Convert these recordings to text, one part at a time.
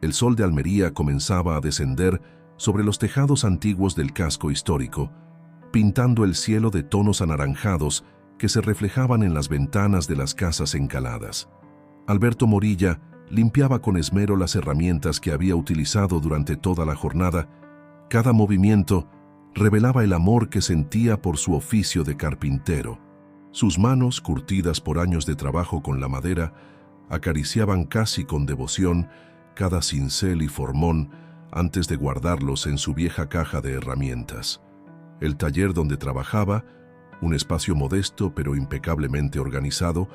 El sol de Almería comenzaba a descender sobre los tejados antiguos del casco histórico, pintando el cielo de tonos anaranjados que se reflejaban en las ventanas de las casas encaladas. Alberto Morilla limpiaba con esmero las herramientas que había utilizado durante toda la jornada. Cada movimiento revelaba el amor que sentía por su oficio de carpintero. Sus manos, curtidas por años de trabajo con la madera, acariciaban casi con devoción cada cincel y formón antes de guardarlos en su vieja caja de herramientas. El taller donde trabajaba, un espacio modesto pero impecablemente organizado,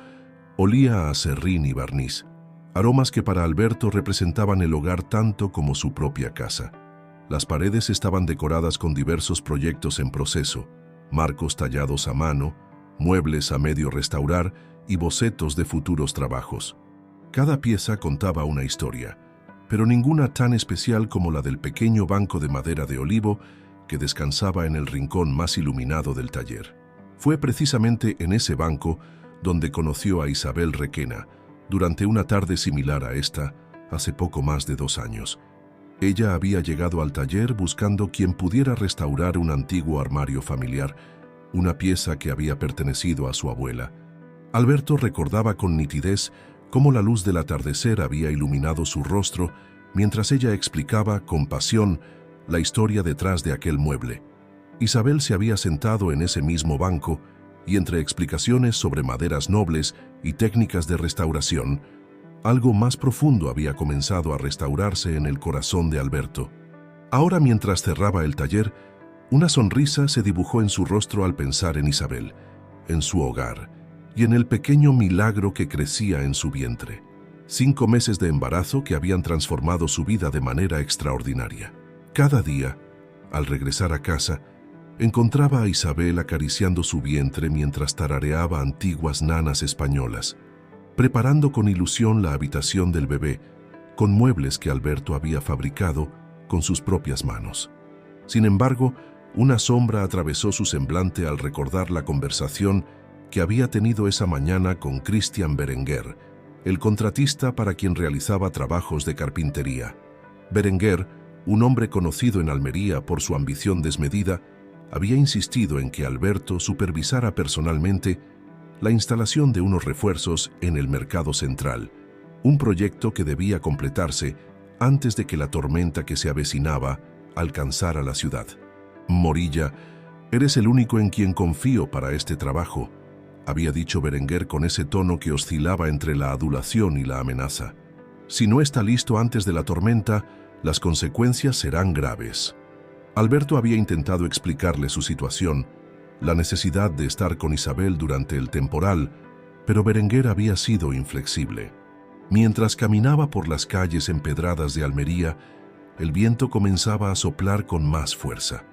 olía a serrín y barniz, aromas que para Alberto representaban el hogar tanto como su propia casa. Las paredes estaban decoradas con diversos proyectos en proceso, marcos tallados a mano, muebles a medio restaurar y bocetos de futuros trabajos. Cada pieza contaba una historia, pero ninguna tan especial como la del pequeño banco de madera de olivo que descansaba en el rincón más iluminado del taller. Fue precisamente en ese banco donde conoció a Isabel Requena, durante una tarde similar a esta, hace poco más de 2 años. Ella había llegado al taller buscando quien pudiera restaurar un antiguo armario familiar, una pieza que había pertenecido a su abuela. Alberto recordaba con nitidez cómo la luz del atardecer había iluminado su rostro mientras ella explicaba con pasión la historia detrás de aquel mueble. Isabel se había sentado en ese mismo banco y entre explicaciones sobre maderas nobles y técnicas de restauración, algo más profundo había comenzado a restaurarse en el corazón de Alberto. Ahora, mientras cerraba el taller, una sonrisa se dibujó en su rostro al pensar en Isabel, en su hogar y en el pequeño milagro que crecía en su vientre. 5 meses de embarazo que habían transformado su vida de manera extraordinaria. Cada día, al regresar a casa, encontraba a Isabel acariciando su vientre mientras tarareaba antiguas nanas españolas, preparando con ilusión la habitación del bebé, con muebles que Alberto había fabricado con sus propias manos. Sin embargo, una sombra atravesó su semblante al recordar la conversación que había tenido esa mañana con Christian Berenguer, el contratista para quien realizaba trabajos de carpintería. Berenguer, un hombre conocido en Almería por su ambición desmedida, había insistido en que Alberto supervisara personalmente la instalación de unos refuerzos en el mercado central, un proyecto que debía completarse antes de que la tormenta que se avecinaba alcanzara la ciudad. «Morilla, eres el único en quien confío para este trabajo», había dicho Berenguer con ese tono que oscilaba entre la adulación y la amenaza. «Si no está listo antes de la tormenta, las consecuencias serán graves». Alberto había intentado explicarle su situación, la necesidad de estar con Isabel durante el temporal, pero Berenguer había sido inflexible. Mientras caminaba por las calles empedradas de Almería, el viento comenzaba a soplar con más fuerza,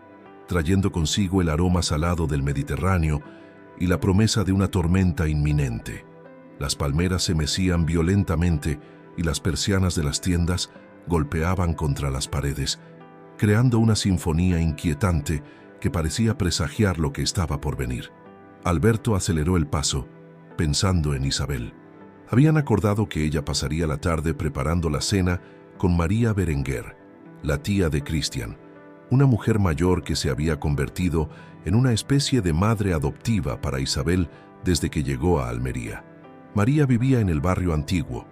trayendo consigo el aroma salado del Mediterráneo y la promesa de una tormenta inminente. Las palmeras se mecían violentamente y las persianas de las tiendas golpeaban contra las paredes, creando una sinfonía inquietante que parecía presagiar lo que estaba por venir. Alberto aceleró el paso, pensando en Isabel. Habían acordado que ella pasaría la tarde preparando la cena con María Berenguer, la tía de Christian, una mujer mayor que se había convertido en una especie de madre adoptiva para Isabel desde que llegó a Almería. María vivía en el barrio antiguo,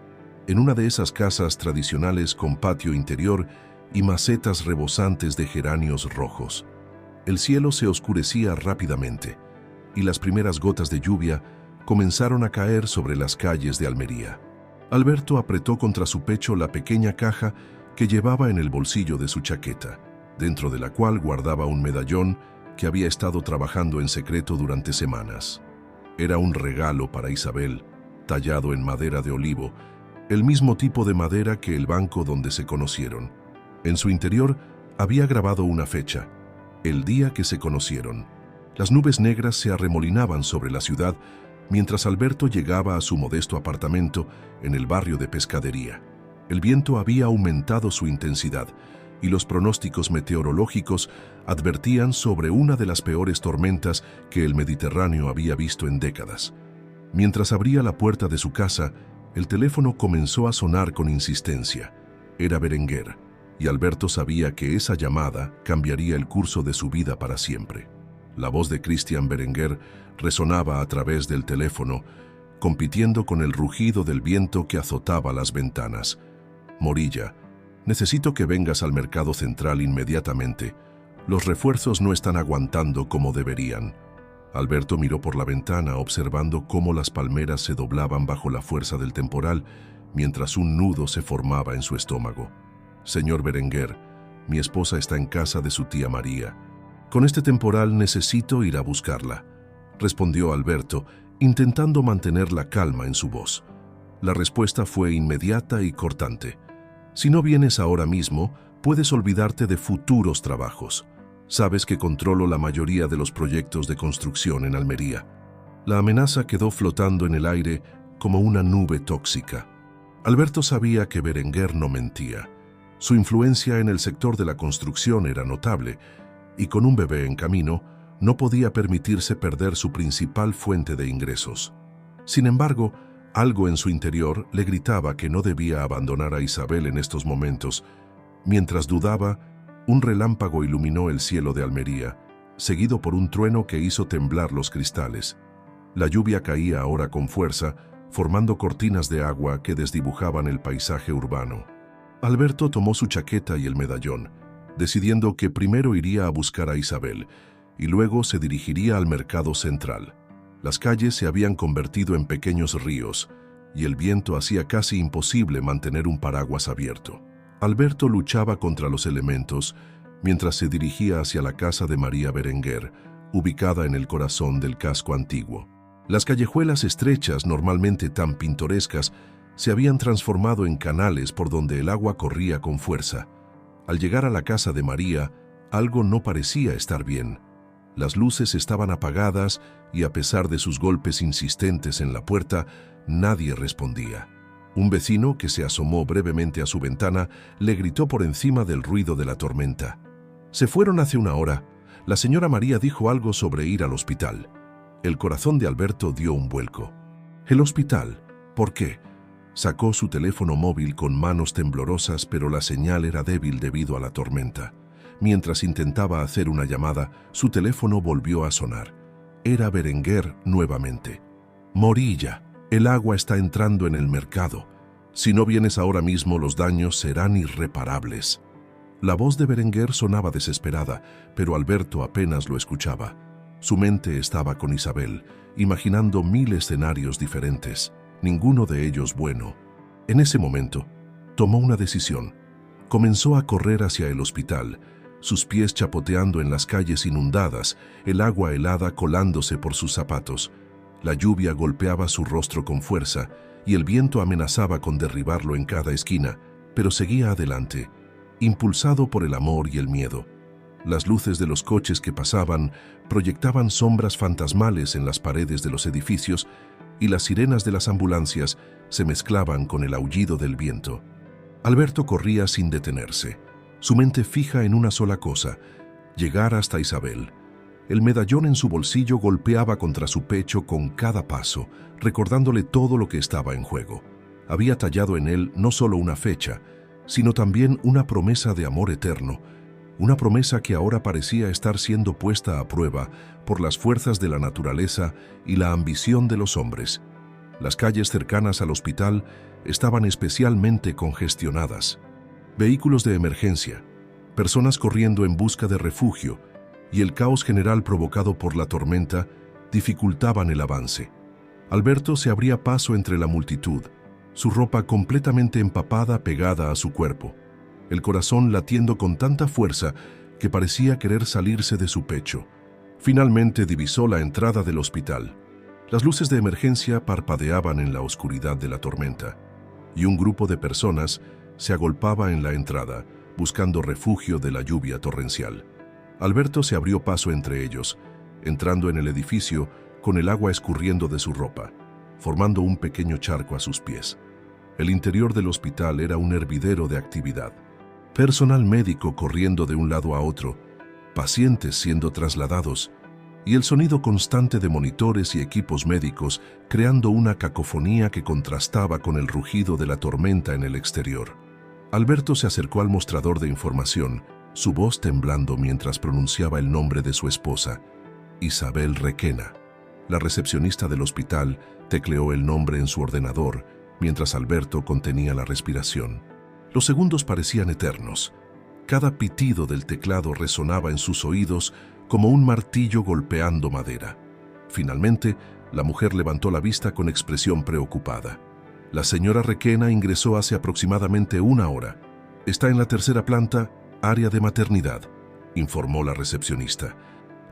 en una de esas casas tradicionales con patio interior y macetas rebosantes de geranios rojos. El cielo se oscurecía rápidamente y las primeras gotas de lluvia comenzaron a caer sobre las calles de Almería. Alberto apretó contra su pecho la pequeña caja que llevaba en el bolsillo de su chaqueta, dentro de la cual guardaba un medallón que había estado trabajando en secreto durante semanas. Era un regalo para Isabel, tallado en madera de olivo, el mismo tipo de madera que el banco donde se conocieron. En su interior había grabado una fecha, el día que se conocieron. Las nubes negras se arremolinaban sobre la ciudad mientras Alberto llegaba a su modesto apartamento en el barrio de Pescadería. El viento había aumentado su intensidad y los pronósticos meteorológicos advertían sobre una de las peores tormentas que el Mediterráneo había visto en décadas. Mientras abría la puerta de su casa, el teléfono comenzó a sonar con insistencia. Era Berenguer, y Alberto sabía que esa llamada cambiaría el curso de su vida para siempre. La voz de Christian Berenguer resonaba a través del teléfono, compitiendo con el rugido del viento que azotaba las ventanas. «Morilla, necesito que vengas al mercado central inmediatamente. Los refuerzos no están aguantando como deberían». Alberto miró por la ventana observando cómo las palmeras se doblaban bajo la fuerza del temporal, mientras un nudo se formaba en su estómago. «Señor Berenguer, mi esposa está en casa de su tía María. Con este temporal necesito ir a buscarla», respondió Alberto, intentando mantener la calma en su voz. La respuesta fue inmediata y cortante. «Si no vienes ahora mismo, puedes olvidarte de futuros trabajos. Sabes que controlo la mayoría de los proyectos de construcción en Almería». La amenaza quedó flotando en el aire como una nube tóxica. Alberto sabía que Berenguer no mentía. Su influencia en el sector de la construcción era notable, y con un bebé en camino, no podía permitirse perder su principal fuente de ingresos. Sin embargo, algo en su interior le gritaba que no debía abandonar a Isabel en estos momentos. Mientras dudaba, un relámpago iluminó el cielo de Almería, seguido por un trueno que hizo temblar los cristales. La lluvia caía ahora con fuerza, formando cortinas de agua que desdibujaban el paisaje urbano. Alberto tomó su chaqueta y el medallón, decidiendo que primero iría a buscar a Isabel y luego se dirigiría al mercado central. Las calles se habían convertido en pequeños ríos y el viento hacía casi imposible mantener un paraguas abierto. Alberto luchaba contra los elementos mientras se dirigía hacia la casa de María Berenguer, ubicada en el corazón del casco antiguo. Las callejuelas estrechas, normalmente tan pintorescas, se habían transformado en canales por donde el agua corría con fuerza. Al llegar a la casa de María, algo no parecía estar bien. Las luces estaban apagadas y a pesar de sus golpes insistentes en la puerta, nadie respondía. Un vecino, que se asomó brevemente a su ventana, le gritó por encima del ruido de la tormenta: «Se fueron hace una hora. La señora María dijo algo sobre ir al hospital». El corazón de Alberto dio un vuelco. «¿El hospital? ¿Por qué?». Sacó su teléfono móvil con manos temblorosas, pero la señal era débil debido a la tormenta. Mientras intentaba hacer una llamada, su teléfono volvió a sonar. Era Berenguer nuevamente. «Morilla, el agua está entrando en el mercado. Si no vienes ahora mismo, los daños serán irreparables». La voz de Berenguer sonaba desesperada, pero Alberto apenas lo escuchaba. Su mente estaba con Isabel, imaginando 1000 escenarios diferentes, ninguno de ellos bueno. En ese momento, tomó una decisión. Comenzó a correr hacia el hospital, sus pies chapoteando en las calles inundadas, el agua helada colándose por sus zapatos. La lluvia golpeaba su rostro con fuerza y el viento amenazaba con derribarlo en cada esquina, pero seguía adelante, impulsado por el amor y el miedo. Las luces de los coches que pasaban proyectaban sombras fantasmales en las paredes de los edificios y las sirenas de las ambulancias se mezclaban con el aullido del viento. Alberto corría sin detenerse, su mente fija en una sola cosa: llegar hasta Isabel. El medallón en su bolsillo golpeaba contra su pecho con cada paso, recordándole todo lo que estaba en juego. Había tallado en él no solo una fecha, sino también una promesa de amor eterno, una promesa que ahora parecía estar siendo puesta a prueba por las fuerzas de la naturaleza y la ambición de los hombres. Las calles cercanas al hospital estaban especialmente congestionadas. Vehículos de emergencia, personas corriendo en busca de refugio y el caos general provocado por la tormenta dificultaban el avance. Alberto se abría paso entre la multitud, su ropa completamente empapada pegada a su cuerpo, el corazón latiendo con tanta fuerza que parecía querer salirse de su pecho. Finalmente divisó la entrada del hospital. Las luces de emergencia parpadeaban en la oscuridad de la tormenta, y un grupo de personas se agolpaba en la entrada, buscando refugio de la lluvia torrencial. Alberto se abrió paso entre ellos, entrando en el edificio con el agua escurriendo de su ropa, formando un pequeño charco a sus pies. El interior del hospital era un hervidero de actividad. Personal médico corriendo de un lado a otro, pacientes siendo trasladados, y el sonido constante de monitores y equipos médicos creando una cacofonía que contrastaba con el rugido de la tormenta en el exterior. Alberto se acercó al mostrador de información, su voz temblando mientras pronunciaba el nombre de su esposa, Isabel Requena. La recepcionista del hospital tecleó el nombre en su ordenador mientras Alberto contenía la respiración. Los segundos parecían eternos. Cada pitido del teclado resonaba en sus oídos como un martillo golpeando madera. Finalmente, la mujer levantó la vista con expresión preocupada. La señora Requena ingresó hace aproximadamente 1 hora. Está en la tercera planta, área de maternidad, informó la recepcionista.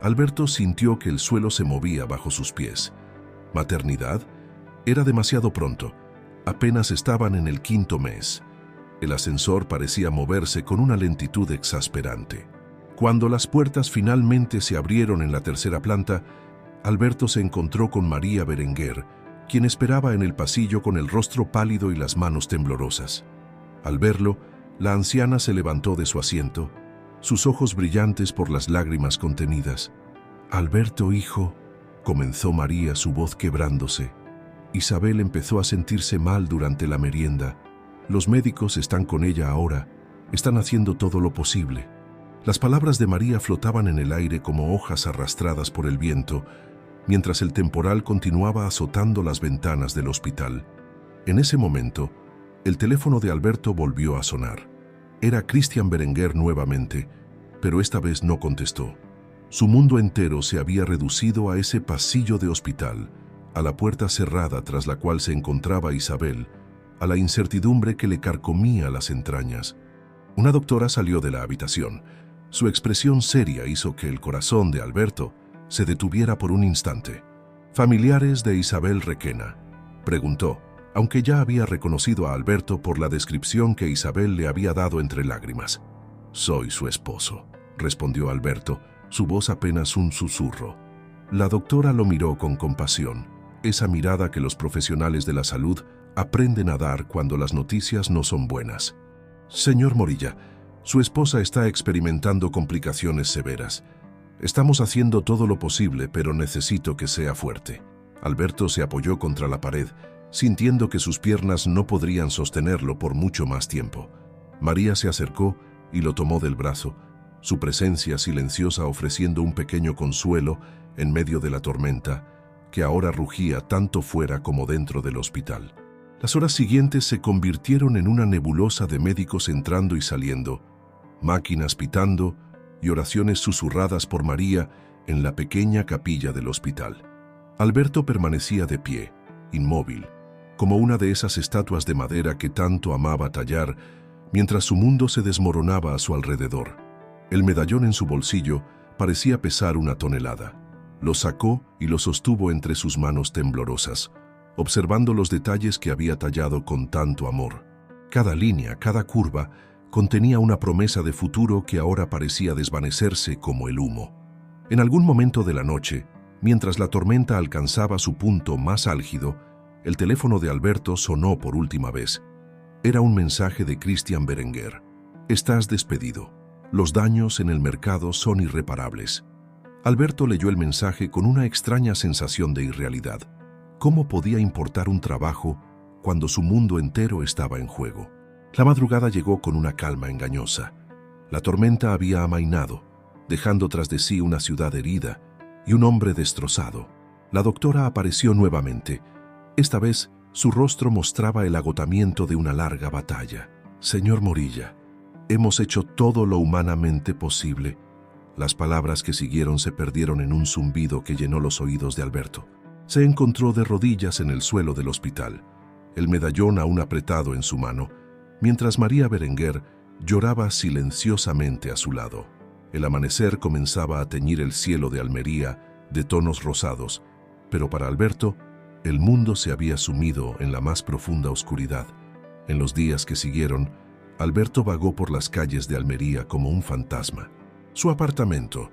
Alberto sintió que el suelo se movía bajo sus pies. ¿Maternidad? Era demasiado pronto. Apenas estaban en el 5.º mes. El ascensor parecía moverse con una lentitud exasperante. Cuando las puertas finalmente se abrieron en la tercera planta, Alberto se encontró con María Berenguer, quien esperaba en el pasillo con el rostro pálido y las manos temblorosas. Al verlo, la anciana se levantó de su asiento, sus ojos brillantes por las lágrimas contenidas. «Alberto, hijo», comenzó María, su voz quebrándose. «Isabel empezó a sentirse mal durante la merienda. Los médicos están con ella ahora, están haciendo todo lo posible». Las palabras de María flotaban en el aire como hojas arrastradas por el viento, mientras el temporal continuaba azotando las ventanas del hospital. En ese momento, el teléfono de Alberto volvió a sonar. Era Christian Berenguer nuevamente, pero esta vez no contestó. Su mundo entero se había reducido a ese pasillo de hospital, a la puerta cerrada tras la cual se encontraba Isabel, a la incertidumbre que le carcomía las entrañas. Una doctora salió de la habitación. Su expresión seria hizo que el corazón de Alberto se detuviera por un instante. «¿Familiares de Isabel Requena?», preguntó, aunque ya había reconocido a Alberto por la descripción que Isabel le había dado entre lágrimas. «Soy su esposo», respondió Alberto, su voz apenas un susurro. La doctora lo miró con compasión, esa mirada que los profesionales de la salud aprenden a dar cuando las noticias no son buenas. «Señor Morilla, su esposa está experimentando complicaciones severas. Estamos haciendo todo lo posible, pero necesito que sea fuerte». Alberto se apoyó contra la pared, sintiendo que sus piernas no podrían sostenerlo por mucho más tiempo. María se acercó y lo tomó del brazo, su presencia silenciosa ofreciendo un pequeño consuelo en medio de la tormenta, que ahora rugía tanto fuera como dentro del hospital. Las horas siguientes se convirtieron en una nebulosa de médicos entrando y saliendo, máquinas pitando y oraciones susurradas por María en la pequeña capilla del hospital. Alberto permanecía de pie, inmóvil, como una de esas estatuas de madera que tanto amaba tallar, mientras su mundo se desmoronaba a su alrededor. El medallón en su bolsillo parecía pesar 1 tonelada. Lo sacó y lo sostuvo entre sus manos temblorosas, observando los detalles que había tallado con tanto amor. Cada línea, cada curva, contenía una promesa de futuro que ahora parecía desvanecerse como el humo. En algún momento de la noche, mientras la tormenta alcanzaba su punto más álgido, el teléfono de Alberto sonó por última vez. Era un mensaje de Christian Berenguer. «Estás despedido. Los daños en el mercado son irreparables». Alberto leyó el mensaje con una extraña sensación de irrealidad. ¿Cómo podía importar un trabajo cuando su mundo entero estaba en juego? La madrugada llegó con una calma engañosa. La tormenta había amainado, dejando tras de sí una ciudad herida y un hombre destrozado. La doctora apareció nuevamente. Esta vez, su rostro mostraba el agotamiento de una larga batalla. «Señor Morilla, hemos hecho todo lo humanamente posible». Las palabras que siguieron se perdieron en un zumbido que llenó los oídos de Alberto. Se encontró de rodillas en el suelo del hospital, el medallón aún apretado en su mano, mientras María Berenguer lloraba silenciosamente a su lado. El amanecer comenzaba a teñir el cielo de Almería de tonos rosados, pero para Alberto, el mundo se había sumido en la más profunda oscuridad. En los días que siguieron, Alberto vagó por las calles de Almería como un fantasma. Su apartamento,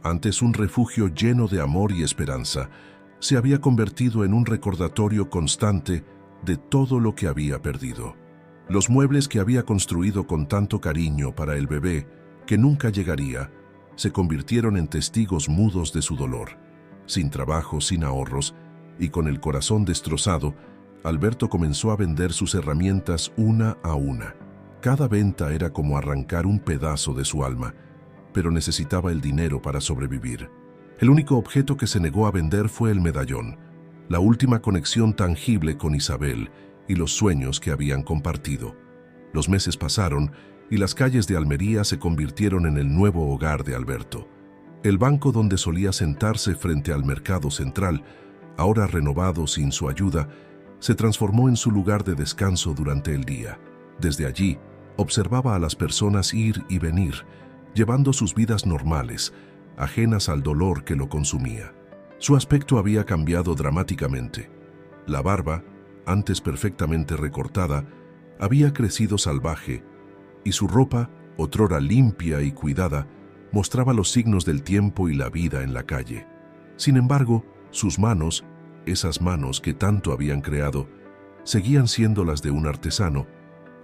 antes un refugio lleno de amor y esperanza, se había convertido en un recordatorio constante de todo lo que había perdido. Los muebles que había construido con tanto cariño para el bebé, que nunca llegaría, se convirtieron en testigos mudos de su dolor. Sin trabajo, sin ahorros y con el corazón destrozado, Alberto comenzó a vender sus herramientas una a una. Cada venta era como arrancar un pedazo de su alma, pero necesitaba el dinero para sobrevivir. El único objeto que se negó a vender fue el medallón, la última conexión tangible con Isabel y los sueños que habían compartido. Los meses pasaron y las calles de Almería se convirtieron en el nuevo hogar de Alberto. El banco donde solía sentarse frente al mercado central, ahora renovado sin su ayuda, se transformó en su lugar de descanso durante el día. Desde allí, observaba a las personas ir y venir, llevando sus vidas normales, ajenas al dolor que lo consumía. Su aspecto había cambiado dramáticamente. La barba, antes perfectamente recortada, había crecido salvaje, y su ropa, otrora limpia y cuidada, mostraba los signos del tiempo y la vida en la calle. Sin embargo, sus manos, esas manos que tanto habían creado, seguían siendo las de un artesano,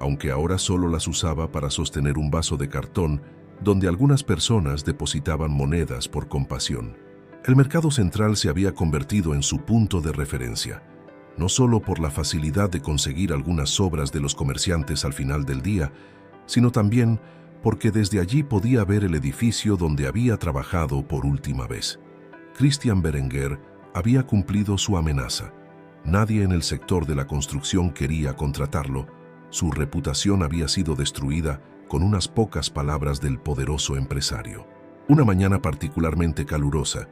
aunque ahora solo las usaba para sostener un vaso de cartón donde algunas personas depositaban monedas por compasión. El mercado central se había convertido en su punto de referencia, no solo por la facilidad de conseguir algunas obras de los comerciantes al final del día, sino también porque desde allí podía ver el edificio donde había trabajado por última vez. Christian Berenguer había cumplido su amenaza. Nadie en el sector de la construcción quería contratarlo. Su reputación había sido destruida con unas pocas palabras del poderoso empresario. Una mañana particularmente calurosa,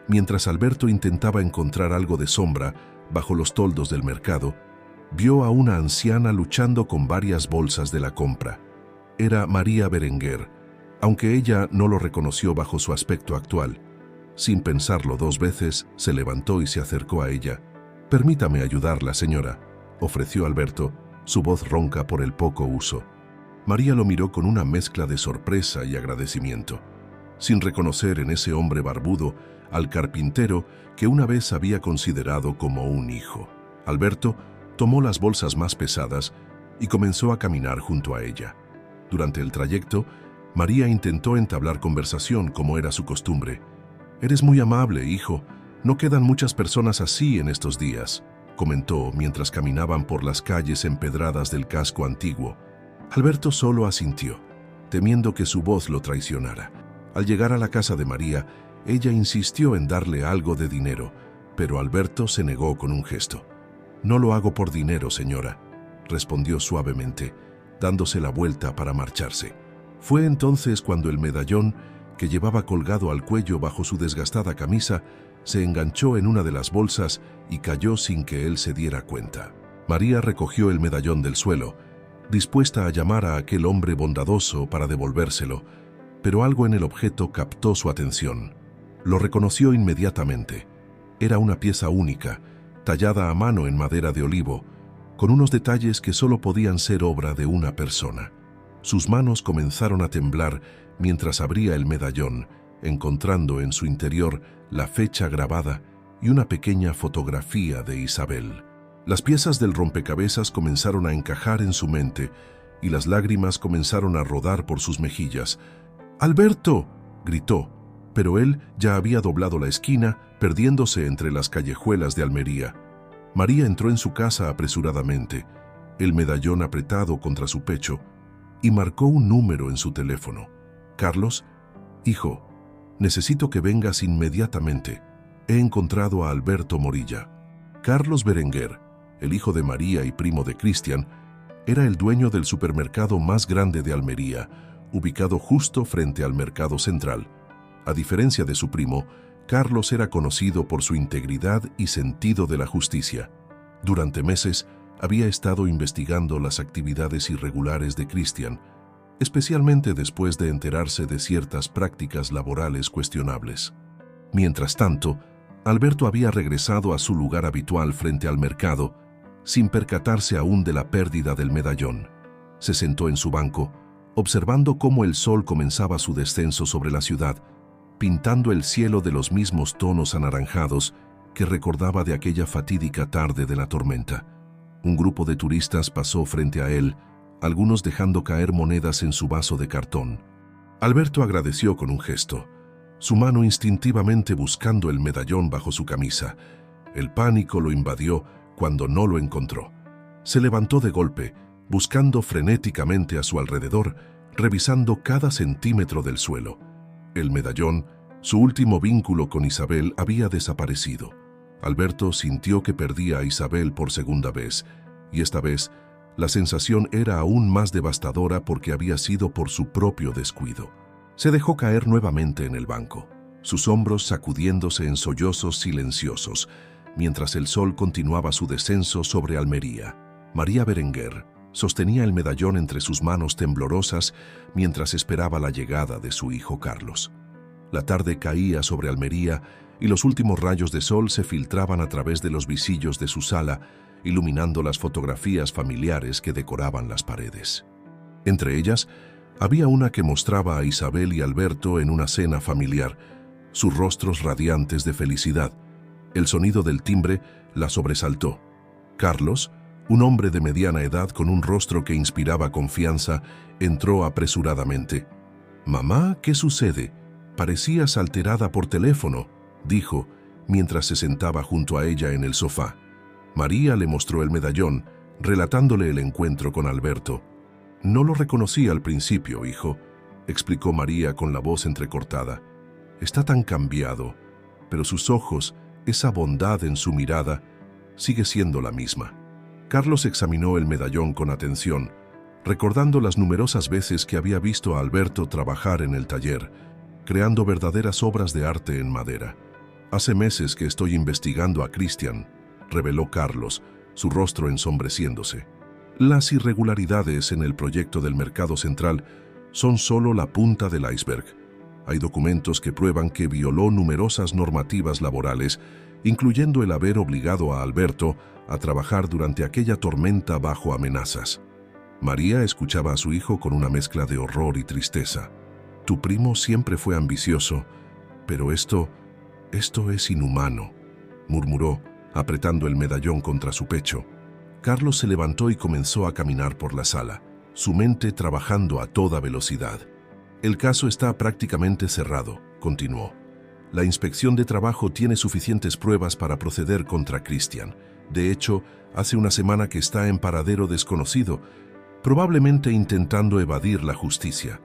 mientras Alberto intentaba encontrar algo de sombra bajo los toldos del mercado, vio a una anciana luchando con varias bolsas de la compra. Era María Berenguer, aunque ella no lo reconoció bajo su aspecto actual. Sin pensarlo 2 veces, se levantó y se acercó a ella. «Permítame ayudarla, señora», ofreció Alberto, su voz ronca por el poco uso. María lo miró con una mezcla de sorpresa y agradecimiento, sin reconocer en ese hombre barbudo al carpintero que una vez había considerado como un hijo. Alberto tomó las bolsas más pesadas y comenzó a caminar junto a ella. Durante el trayecto, María intentó entablar conversación como era su costumbre. «Eres muy amable, hijo. No quedan muchas personas así en estos días», comentó mientras caminaban por las calles empedradas del casco antiguo. Alberto solo asintió, temiendo que su voz lo traicionara. Al llegar a la casa de María, ella insistió en darle algo de dinero, pero Alberto se negó con un gesto. «No lo hago por dinero, señora», respondió suavemente, dándose la vuelta para marcharse. Fue entonces cuando el medallón, que llevaba colgado al cuello bajo su desgastada camisa, se enganchó en una de las bolsas y cayó sin que él se diera cuenta. María recogió el medallón del suelo, dispuesta a llamar a aquel hombre bondadoso para devolvérselo, pero algo en el objeto captó su atención. Lo reconoció inmediatamente. Era una pieza única, tallada a mano en madera de olivo, con unos detalles que solo podían ser obra de una persona. Sus manos comenzaron a temblar mientras abría el medallón, encontrando en su interior la fecha grabada y una pequeña fotografía de Isabel. Las piezas del rompecabezas comenzaron a encajar en su mente y las lágrimas comenzaron a rodar por sus mejillas. «¡Alberto!», gritó, pero él ya había doblado la esquina, perdiéndose entre las callejuelas de Almería. María entró en su casa apresuradamente, el medallón apretado contra su pecho, y marcó un número en su teléfono. «Carlos, hijo, necesito que vengas inmediatamente. He encontrado a Alberto Morilla». Carlos Berenguer, el hijo de María y primo de Christian, era el dueño del supermercado más grande de Almería, ubicado justo frente al mercado central. A diferencia de su primo, Carlos era conocido por su integridad y sentido de la justicia. Durante meses había estado investigando las actividades irregulares de Christian, especialmente después de enterarse de ciertas prácticas laborales cuestionables. Mientras tanto, Alberto había regresado a su lugar habitual frente al mercado, sin percatarse aún de la pérdida del medallón. Se sentó en su banco, observando cómo el sol comenzaba su descenso sobre la ciudad, pintando el cielo de los mismos tonos anaranjados que recordaba de aquella fatídica tarde de la tormenta. Un grupo de turistas pasó frente a él, algunos dejando caer monedas en su vaso de cartón. Alberto agradeció con un gesto, su mano instintivamente buscando el medallón bajo su camisa. El pánico lo invadió cuando no lo encontró. Se levantó de golpe, buscando frenéticamente a su alrededor, revisando cada centímetro del suelo. El medallón, su último vínculo con Isabel, había desaparecido. Alberto sintió que perdía a Isabel por segunda vez, y esta vez la sensación era aún más devastadora porque había sido por su propio descuido. Se dejó caer nuevamente en el banco, sus hombros sacudiéndose en sollozos silenciosos, mientras el sol continuaba su descenso sobre Almería. María Berenguer sostenía el medallón entre sus manos temblorosas mientras esperaba la llegada de su hijo Carlos. La tarde caía sobre Almería y los últimos rayos de sol se filtraban a través de los visillos de su sala, iluminando las fotografías familiares que decoraban las paredes. Entre ellas, había una que mostraba a Isabel y Alberto en una cena familiar, sus rostros radiantes de felicidad. El sonido del timbre la sobresaltó. Carlos, un hombre de mediana edad con un rostro que inspiraba confianza, entró apresuradamente. «Mamá, ¿qué sucede? Parecías alterada por teléfono», dijo, mientras se sentaba junto a ella en el sofá. María le mostró el medallón, relatándole el encuentro con Alberto. «No lo reconocí al principio, hijo», explicó María con la voz entrecortada. «Está tan cambiado, pero sus ojos, esa bondad en su mirada, sigue siendo la misma». Carlos examinó el medallón con atención, recordando las numerosas veces que había visto a Alberto trabajar en el taller, creando verdaderas obras de arte en madera. «Hace meses que estoy investigando a Cristian», reveló Carlos, su rostro ensombreciéndose. «Las irregularidades en el proyecto del Mercado Central son solo la punta del iceberg. Hay documentos que prueban que violó numerosas normativas laborales, incluyendo el haber obligado a Alberto a trabajar durante aquella tormenta bajo amenazas». María escuchaba a su hijo con una mezcla de horror y tristeza. «Tu primo siempre fue ambicioso, pero esto es inhumano», murmuró, apretando el medallón contra su pecho. Carlos se levantó y comenzó a caminar por la sala, su mente trabajando a toda velocidad. «El caso está prácticamente cerrado», continuó. «La inspección de trabajo tiene suficientes pruebas para proceder contra Cristian. De hecho, hace una semana que está en paradero desconocido, probablemente intentando evadir la justicia.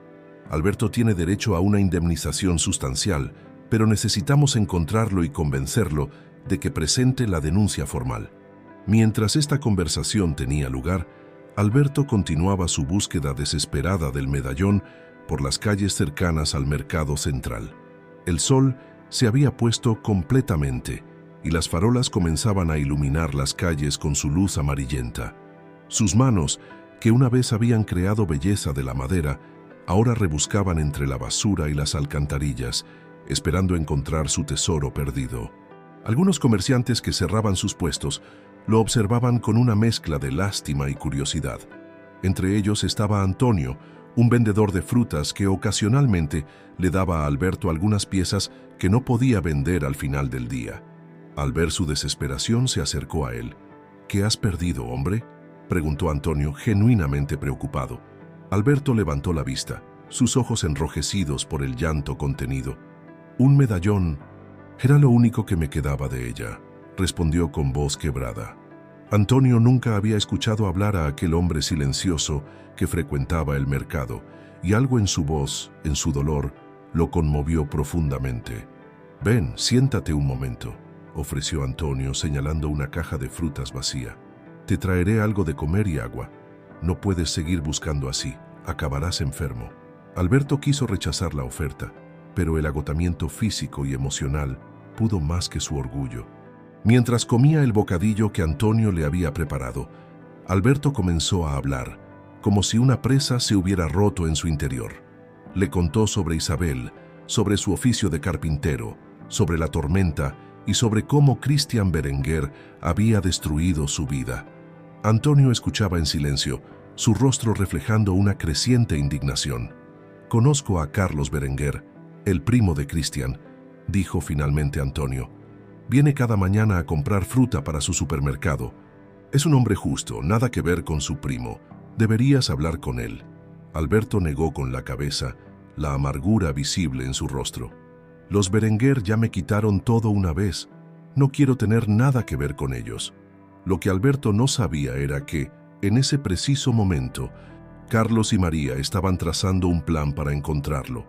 Alberto tiene derecho a una indemnización sustancial, pero necesitamos encontrarlo y convencerlo de que presente la denuncia formal». Mientras esta conversación tenía lugar, Alberto continuaba su búsqueda desesperada del medallón por las calles cercanas al Mercado Central. El sol se había puesto completamente y las farolas comenzaban a iluminar las calles con su luz amarillenta. Sus manos, que una vez habían creado belleza de la madera, ahora rebuscaban entre la basura y las alcantarillas, esperando encontrar su tesoro perdido. Algunos comerciantes que cerraban sus puestos lo observaban con una mezcla de lástima y curiosidad. Entre ellos estaba Antonio, un vendedor de frutas que ocasionalmente le daba a Alberto algunas piezas que no podía vender al final del día. Al ver su desesperación, se acercó a él. «¿Qué has perdido, hombre?», preguntó Antonio, genuinamente preocupado. Alberto levantó la vista, sus ojos enrojecidos por el llanto contenido. «Un medallón. Era lo único que me quedaba de ella», respondió con voz quebrada. Antonio nunca había escuchado hablar a aquel hombre silencioso que frecuentaba el mercado, y algo en su voz, en su dolor, lo conmovió profundamente. «Ven, siéntate un momento», ofreció Antonio, señalando una caja de frutas vacía. «Te traeré algo de comer y agua. No puedes seguir buscando así, acabarás enfermo». Alberto quiso rechazar la oferta, pero el agotamiento físico y emocional pudo más que su orgullo. Mientras comía el bocadillo que Antonio le había preparado, Alberto comenzó a hablar, como si una presa se hubiera roto en su interior. Le contó sobre Isabel, sobre su oficio de carpintero, sobre la tormenta y sobre cómo Cristian Berenguer había destruido su vida. Antonio escuchaba en silencio, su rostro reflejando una creciente indignación. «Conozco a Carlos Berenguer, el primo de Cristian», dijo finalmente Antonio. «Viene cada mañana a comprar fruta para su supermercado. Es un hombre justo, nada que ver con su primo. Deberías hablar con él». Alberto negó con la cabeza, la amargura visible en su rostro. «Los Berenguer ya me quitaron todo una vez. No quiero tener nada que ver con ellos». Lo que Alberto no sabía era que, En ese preciso momento, Carlos y María estaban trazando un plan para encontrarlo.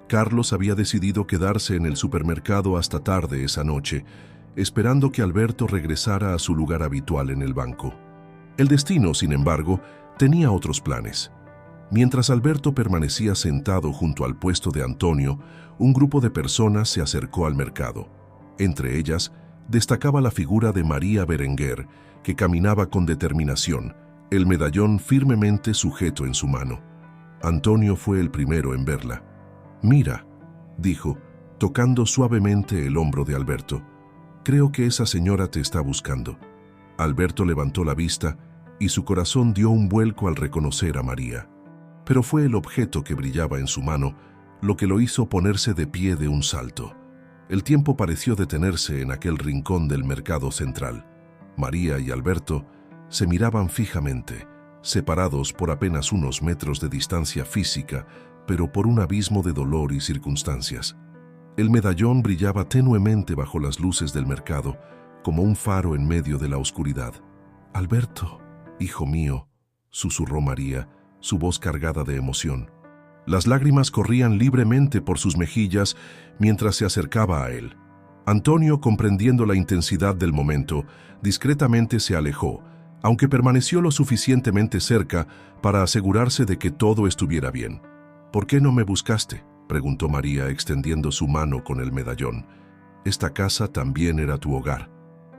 Carlos había decidido quedarse en el supermercado hasta tarde esa noche, esperando que Alberto regresara a su lugar habitual en el banco. El destino, sin embargo, tenía otros planes. Mientras Alberto permanecía sentado junto al puesto de Antonio, un grupo de personas se acercó al mercado. Entre ellas, destacaba la figura de María Berenguer, que caminaba con determinación, el medallón firmemente sujeto en su mano. Antonio fue el primero en verla. «Mira», dijo, tocando suavemente el hombro de Alberto. «Creo que esa señora te está buscando». Alberto levantó la vista y su corazón dio un vuelco al reconocer a María. Pero fue el objeto que brillaba en su mano lo que lo hizo ponerse de pie de un salto. El tiempo pareció detenerse en aquel rincón del mercado central. María y Alberto se miraban fijamente, separados por apenas unos metros de distancia física, pero por un abismo de dolor y circunstancias. El medallón brillaba tenuemente bajo las luces del mercado, como un faro en medio de la oscuridad. «Alberto, hijo mío», susurró María, su voz cargada de emoción. Las lágrimas corrían libremente por sus mejillas mientras se acercaba a él. Antonio, comprendiendo la intensidad del momento, discretamente se alejó, aunque permaneció lo suficientemente cerca para asegurarse de que todo estuviera bien. «¿Por qué no me buscaste?», preguntó María, extendiendo su mano con el medallón. «Esta casa también era tu hogar».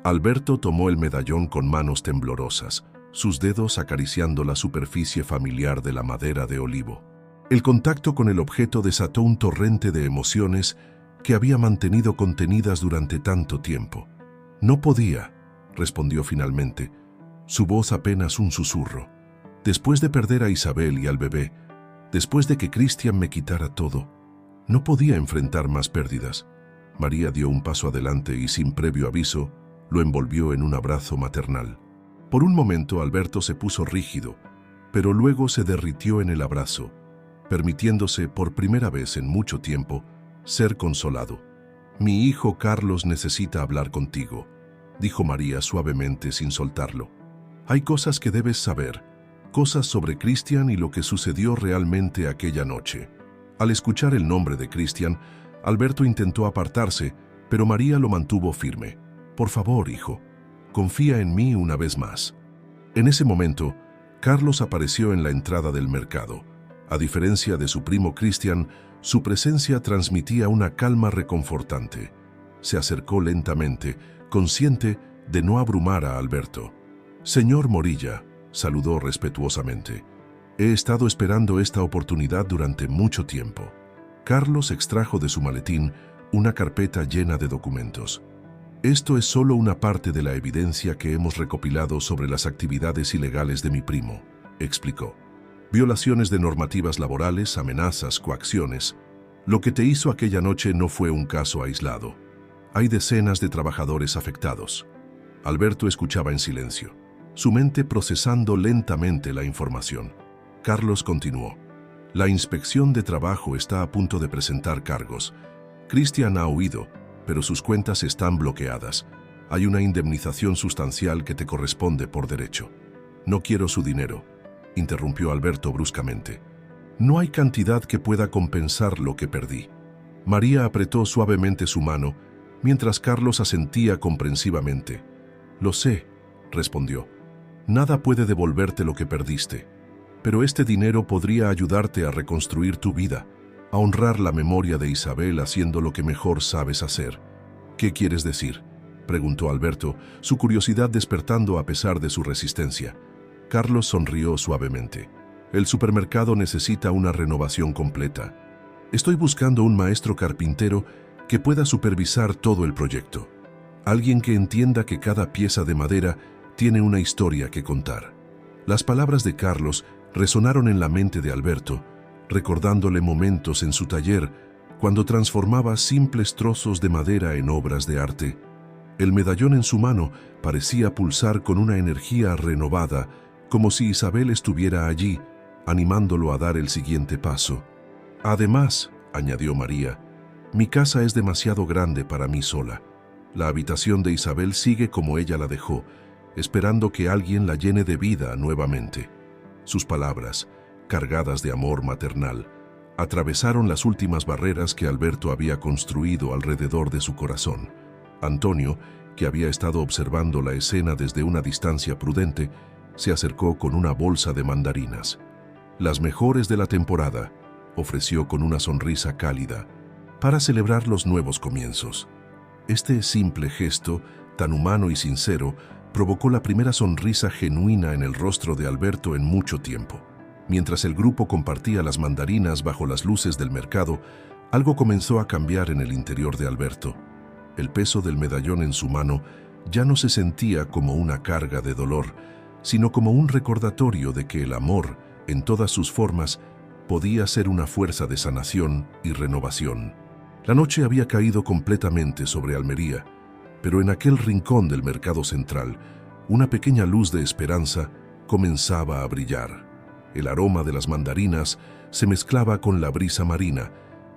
Alberto tomó el medallón con manos temblorosas, sus dedos acariciando la superficie familiar de la madera de olivo. El contacto con el objeto desató un torrente de emociones que había mantenido contenidas durante tanto tiempo. «No podía», respondió finalmente, su voz apenas un susurro. «Después de perder a Isabel y al bebé, después de que Cristian me quitara todo, no podía enfrentar más pérdidas». María dio un paso adelante y, sin previo aviso, lo envolvió en un abrazo maternal. Por un momento Alberto se puso rígido, pero luego se derritió en el abrazo, permitiéndose por primera vez en mucho tiempo ser consolado. «Mi hijo Carlos necesita hablar contigo», dijo María suavemente sin soltarlo. «Hay cosas que debes saber, cosas sobre Cristian y lo que sucedió realmente aquella noche». Al escuchar el nombre de Cristian, Alberto intentó apartarse, pero María lo mantuvo firme. «Por favor, hijo, confía en mí una vez más». En ese momento, Carlos apareció en la entrada del mercado. A diferencia de su primo Cristian, su presencia transmitía una calma reconfortante. Se acercó lentamente, consciente de no abrumar a Alberto. «Señor Morilla», saludó respetuosamente. «He estado esperando esta oportunidad durante mucho tiempo». Carlos extrajo de su maletín una carpeta llena de documentos. «Esto es solo una parte de la evidencia que hemos recopilado sobre las actividades ilegales de mi primo», explicó. «Violaciones de normativas laborales, amenazas, coacciones. Lo que te hizo aquella noche no fue un caso aislado. Hay decenas de trabajadores afectados». Alberto escuchaba en silencio, su mente procesando lentamente la información. Carlos continuó. «La inspección de trabajo está a punto de presentar cargos. Cristian ha huido, pero sus cuentas están bloqueadas. Hay una indemnización sustancial que te corresponde por derecho». «No quiero su dinero», interrumpió Alberto bruscamente. «No hay cantidad que pueda compensar lo que perdí». María apretó suavemente su mano, mientras Carlos asentía comprensivamente. «Lo sé», respondió. «Nada puede devolverte lo que perdiste, pero este dinero podría ayudarte a reconstruir tu vida, a honrar la memoria de Isabel haciendo lo que mejor sabes hacer». «¿Qué quieres decir?», preguntó Alberto, su curiosidad despertando a pesar de su resistencia. Carlos sonrió suavemente. «El supermercado necesita una renovación completa. Estoy buscando un maestro carpintero que pueda supervisar todo el proyecto. Alguien que entienda que cada pieza de madera tiene una historia que contar». Las palabras de Carlos resonaron en la mente de Alberto, recordándole momentos en su taller cuando transformaba simples trozos de madera en obras de arte. El medallón en su mano parecía pulsar con una energía renovada, como si Isabel estuviera allí, animándolo a dar el siguiente paso. «Además», añadió María, «mi casa es demasiado grande para mí sola. La habitación de Isabel sigue como ella la dejó, esperando que alguien la llene de vida nuevamente. Sus palabras, cargadas de amor maternal, atravesaron las últimas barreras que Alberto había construido alrededor de su corazón. Antonio, que había estado observando la escena desde una distancia prudente, se acercó con una bolsa de mandarinas. Las mejores de la temporada, ofreció con una sonrisa cálida, para celebrar los nuevos comienzos. Este simple gesto, tan humano y sincero, provocó la primera sonrisa genuina en el rostro de Alberto en mucho tiempo. Mientras el grupo compartía las mandarinas bajo las luces del mercado, algo comenzó a cambiar en el interior de Alberto. El peso del medallón en su mano ya no se sentía como una carga de dolor, sino como un recordatorio de que el amor, en todas sus formas, podía ser una fuerza de sanación y renovación. La noche había caído completamente sobre Almería, pero en aquel rincón del mercado central, una pequeña luz de esperanza comenzaba a brillar. El aroma de las mandarinas se mezclaba con la brisa marina,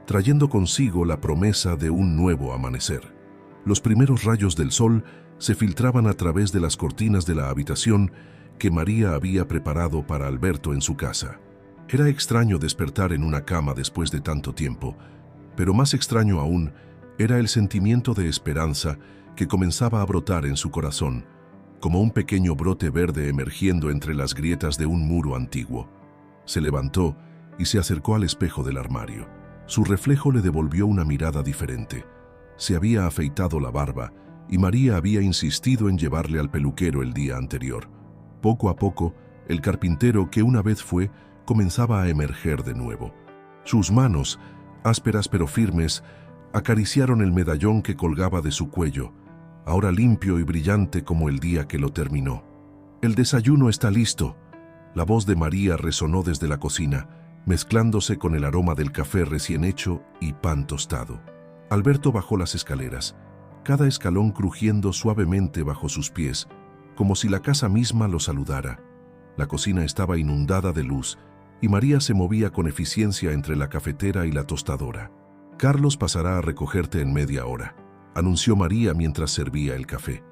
trayendo consigo la promesa de un nuevo amanecer. Los primeros rayos del sol se filtraban a través de las cortinas de la habitación que María había preparado para Alberto en su casa. Era extraño despertar en una cama después de tanto tiempo, pero más extraño aún era el sentimiento de esperanza que comenzaba a brotar en su corazón, como un pequeño brote verde emergiendo entre las grietas de un muro antiguo. Se levantó y se acercó al espejo del armario. Su reflejo le devolvió una mirada diferente. Se había afeitado la barba y María había insistido en llevarle al peluquero el día anterior. Poco a poco, el carpintero que una vez fue comenzaba a emerger de nuevo. Sus manos, ásperas pero firmes, acariciaron el medallón que colgaba de su cuello, ahora limpio y brillante como el día que lo terminó. «El desayuno está listo», la voz de María resonó desde la cocina, mezclándose con el aroma del café recién hecho y pan tostado. Alberto bajó las escaleras, cada escalón crujiendo suavemente bajo sus pies, como si la casa misma lo saludara. La cocina estaba inundada de luz y María se movía con eficiencia entre la cafetera y la tostadora. «Carlos pasará a recogerte en media hora», anunció María mientras servía el café.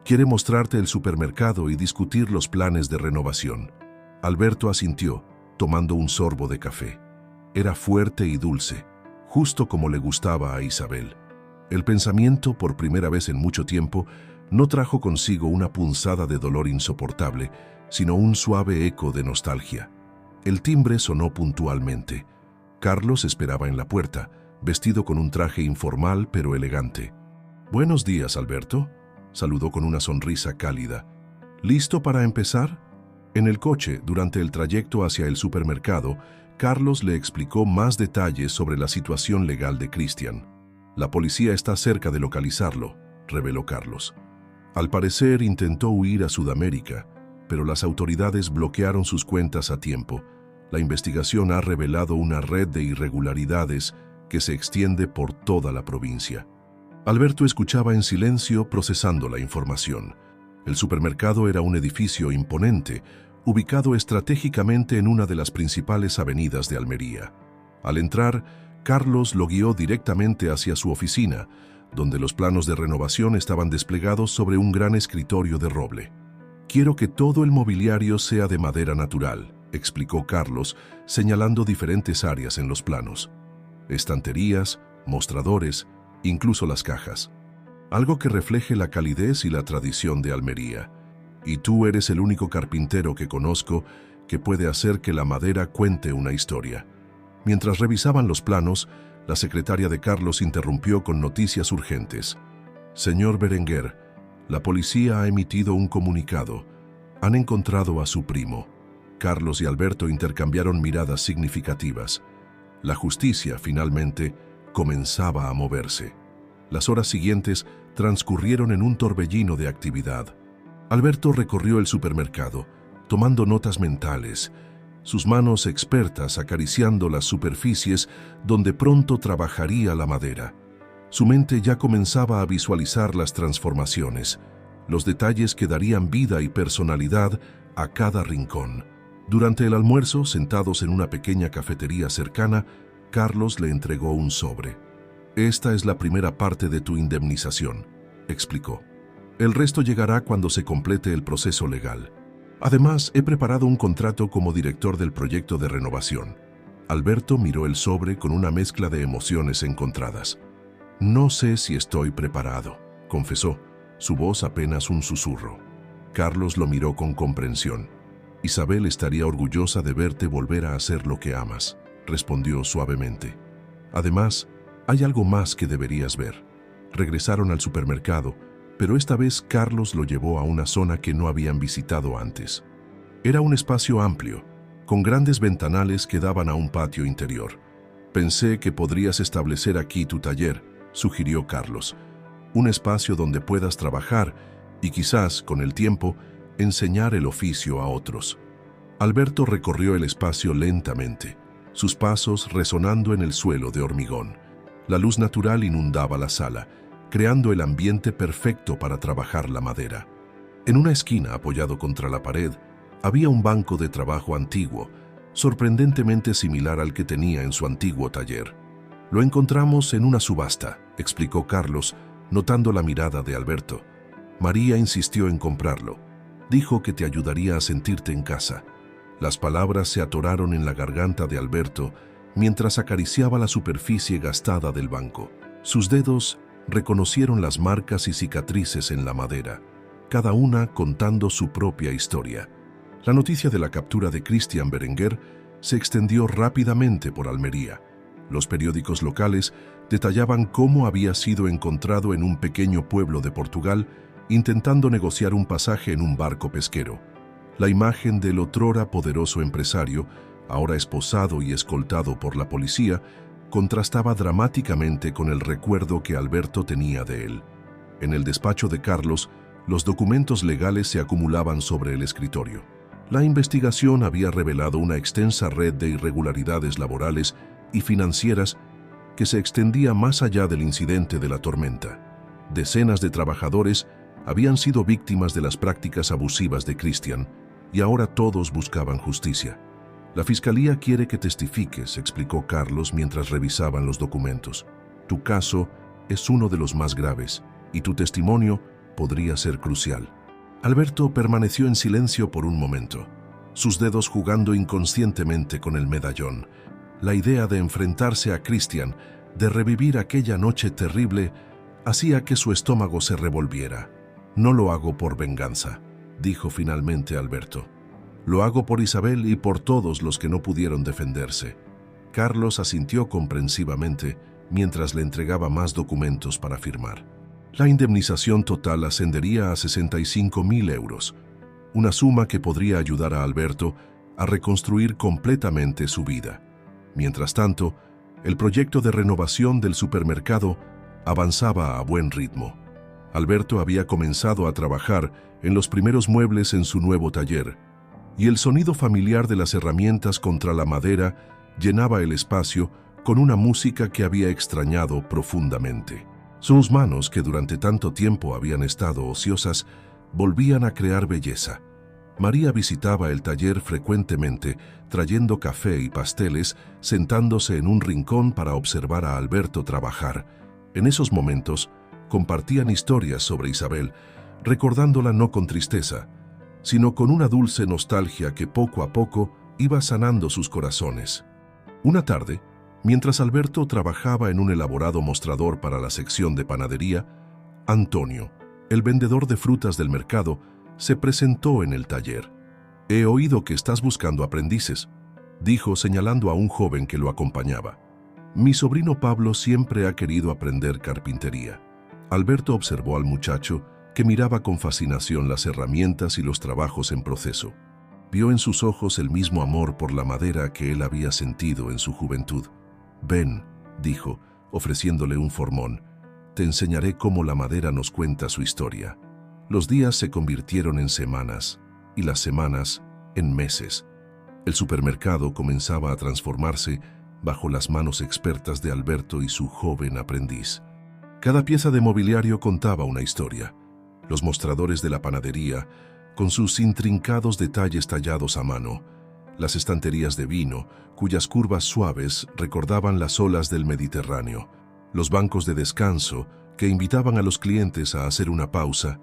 «Quiere mostrarte el supermercado y discutir los planes de renovación». Alberto asintió, tomando un sorbo de café. Era fuerte y dulce, justo como le gustaba a Isabel. El pensamiento, por primera vez en mucho tiempo, no trajo consigo una punzada de dolor insoportable, sino un suave eco de nostalgia. El timbre sonó puntualmente. Carlos esperaba en la puerta, vestido con un traje informal pero elegante. «Buenos días, Alberto», saludó con una sonrisa cálida. «¿Listo para empezar?» En el coche, durante el trayecto hacia el supermercado, Carlos le explicó más detalles sobre la situación legal de Cristian. «La policía está cerca de localizarlo», reveló Carlos. Al parecer intentó huir a Sudamérica, pero las autoridades bloquearon sus cuentas a tiempo. La investigación ha revelado una red de irregularidades que se extiende por toda la provincia. Alberto escuchaba en silencio, procesando la información. El supermercado era un edificio imponente, ubicado estratégicamente en una de las principales avenidas de Almería. Al entrar, Carlos lo guió directamente hacia su oficina, donde los planos de renovación estaban desplegados sobre un gran escritorio de roble. «Quiero que todo el mobiliario sea de madera natural», explicó Carlos, señalando diferentes áreas en los planos. Estanterías, mostradores, incluso las cajas. Algo que refleje la calidez y la tradición de Almería. Y tú eres el único carpintero que conozco que puede hacer que la madera cuente una historia. Mientras revisaban los planos, la secretaria de Carlos interrumpió con noticias urgentes. «Señor Berenguer, la policía ha emitido un comunicado. Han encontrado a su primo». Carlos y Alberto intercambiaron miradas significativas. La justicia, finalmente, comenzaba a moverse. Las horas siguientes transcurrieron en un torbellino de actividad. Alberto recorrió el supermercado, tomando notas mentales, sus manos expertas acariciando las superficies donde pronto trabajaría la madera. Su mente ya comenzaba a visualizar las transformaciones, los detalles que darían vida y personalidad a cada rincón. Durante el almuerzo, sentados en una pequeña cafetería cercana, Carlos le entregó un sobre. «Esta es la primera parte de tu indemnización», explicó. El resto llegará cuando se complete el proceso legal. Además, he preparado un contrato como director del proyecto de renovación. Alberto miró el sobre con una mezcla de emociones encontradas. No sé si estoy preparado, confesó, su voz apenas un susurro. Carlos lo miró con comprensión. Isabel estaría orgullosa de verte volver a hacer lo que amas, respondió suavemente. Además, hay algo más que deberías ver. Regresaron al supermercado, pero esta vez Carlos lo llevó a una zona que no habían visitado antes. Era un espacio amplio, con grandes ventanales que daban a un patio interior. Pensé que podrías establecer aquí tu taller, sugirió Carlos. Un espacio donde puedas trabajar y quizás, con el tiempo, enseñar el oficio a otros. Alberto recorrió el espacio lentamente, sus pasos resonando en el suelo de hormigón. La luz natural inundaba la sala, creando el ambiente perfecto para trabajar la madera. En una esquina, apoyado contra la pared, había un banco de trabajo antiguo, sorprendentemente similar al que tenía en su antiguo taller. Lo encontramos en una subasta, explicó Carlos, notando la mirada de Alberto. María insistió en comprarlo. Dijo que te ayudaría a sentirte en casa. Las palabras se atoraron en la garganta de Alberto mientras acariciaba la superficie gastada del banco. Sus dedos reconocieron las marcas y cicatrices en la madera, cada una contando su propia historia. La noticia de la captura de Cristian Berenguer se extendió rápidamente por Almería. Los periódicos locales detallaban cómo había sido encontrado en un pequeño pueblo de Portugal intentando negociar un pasaje en un barco pesquero. La imagen del otrora poderoso empresario, ahora esposado y escoltado por la policía, contrastaba dramáticamente con el recuerdo que Alberto tenía de él. En el despacho de Carlos, los documentos legales se acumulaban sobre el escritorio. La investigación había revelado una extensa red de irregularidades laborales y financieras que se extendía más allá del incidente de la tormenta. Decenas de trabajadores habían sido víctimas de las prácticas abusivas de Cristian y ahora todos buscaban justicia. La fiscalía quiere que testifiques, explicó Carlos mientras revisaban los documentos. Tu caso es uno de los más graves y tu testimonio podría ser crucial. Alberto permaneció en silencio por un momento, sus dedos jugando inconscientemente con el medallón. La idea de enfrentarse a Cristian, de revivir aquella noche terrible, hacía que su estómago se revolviera. No lo hago por venganza, dijo finalmente Alberto. Lo hago por Isabel y por todos los que no pudieron defenderse. Carlos asintió comprensivamente mientras le entregaba más documentos para firmar. La indemnización total ascendería a 65.000 euros, una suma que podría ayudar a Alberto a reconstruir completamente su vida. Mientras tanto, el proyecto de renovación del supermercado avanzaba a buen ritmo. Alberto había comenzado a trabajar en los primeros muebles en su nuevo taller, y el sonido familiar de las herramientas contra la madera llenaba el espacio con una música que había extrañado profundamente. Sus manos, que durante tanto tiempo habían estado ociosas, volvían a crear belleza. María visitaba el taller frecuentemente, trayendo café y pasteles, sentándose en un rincón para observar a Alberto trabajar. En esos momentos, compartían historias sobre Isabel, recordándola no con tristeza, sino con una dulce nostalgia que poco a poco iba sanando sus corazones. Una tarde, mientras Alberto trabajaba en un elaborado mostrador para la sección de panadería, Antonio, el vendedor de frutas del mercado, se presentó en el taller. «He oído que estás buscando aprendices», dijo señalando a un joven que lo acompañaba. «Mi sobrino Pablo siempre ha querido aprender carpintería». Alberto observó al muchacho, que miraba con fascinación las herramientas y los trabajos en proceso. Vio en sus ojos el mismo amor por la madera que él había sentido en su juventud. «Ven», dijo, ofreciéndole un formón, «te enseñaré cómo la madera nos cuenta su historia». Los días se convirtieron en semanas, y las semanas en meses. El supermercado comenzaba a transformarse bajo las manos expertas de Alberto y su joven aprendiz. Cada pieza de mobiliario contaba una historia. Los mostradores de la panadería, con sus intrincados detalles tallados a mano, las estanterías de vino, cuyas curvas suaves recordaban las olas del Mediterráneo, los bancos de descanso, que invitaban a los clientes a hacer una pausa,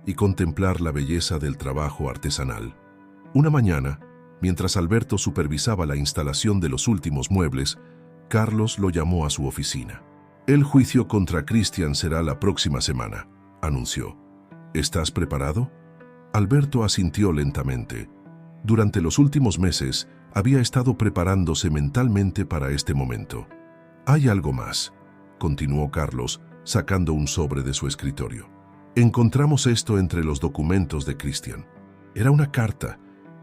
y contemplar la belleza del trabajo artesanal. Una mañana, mientras Alberto supervisaba la instalación de los últimos muebles, Carlos lo llamó a su oficina. «El juicio contra Cristian será la próxima semana», anunció. «¿Estás preparado?» Alberto asintió lentamente. Durante los últimos meses, había estado preparándose mentalmente para este momento. «Hay algo más», continuó Carlos, sacando un sobre de su escritorio. «Encontramos esto entre los documentos de Cristian. Era una carta,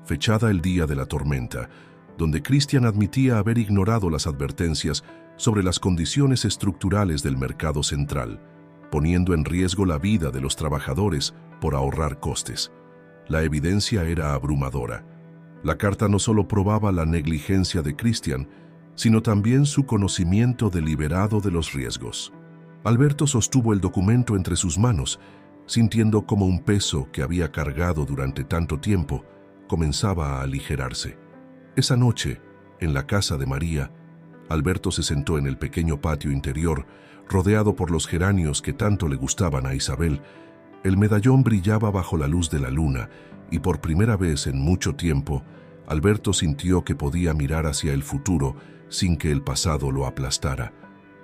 fechada el día de la tormenta, donde Cristian admitía haber ignorado las advertencias sobre las condiciones estructurales del mercado central, poniendo en riesgo la vida de los trabajadores por ahorrar costes. La evidencia era abrumadora. La carta no solo probaba la negligencia de Cristian, sino también su conocimiento deliberado de los riesgos. Alberto sostuvo el documento entre sus manos, sintiendo como un peso que había cargado durante tanto tiempo comenzaba a aligerarse. Esa noche, en la casa de María, Alberto se sentó en el pequeño patio interior, rodeado por los geranios que tanto le gustaban a Isabel. El medallón brillaba bajo la luz de la luna, y por primera vez en mucho tiempo, Alberto sintió que podía mirar hacia el futuro sin que el pasado lo aplastara.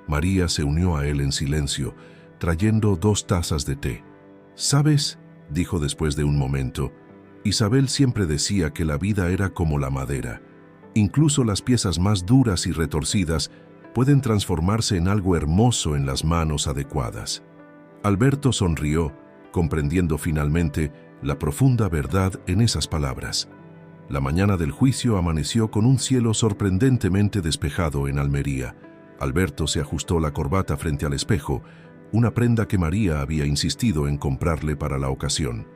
María se unió a él en silencio, trayendo 2 tazas de té. «¿Sabes?», dijo después de un momento, «Isabel siempre decía que la vida era como la madera. Incluso las piezas más duras y retorcidas pueden transformarse en algo hermoso en las manos adecuadas». Alberto sonrió, comprendiendo finalmente la profunda verdad en esas palabras. La mañana del juicio amaneció con un cielo sorprendentemente despejado en Almería. Alberto se ajustó la corbata frente al espejo, una prenda que María había insistido en comprarle para la ocasión.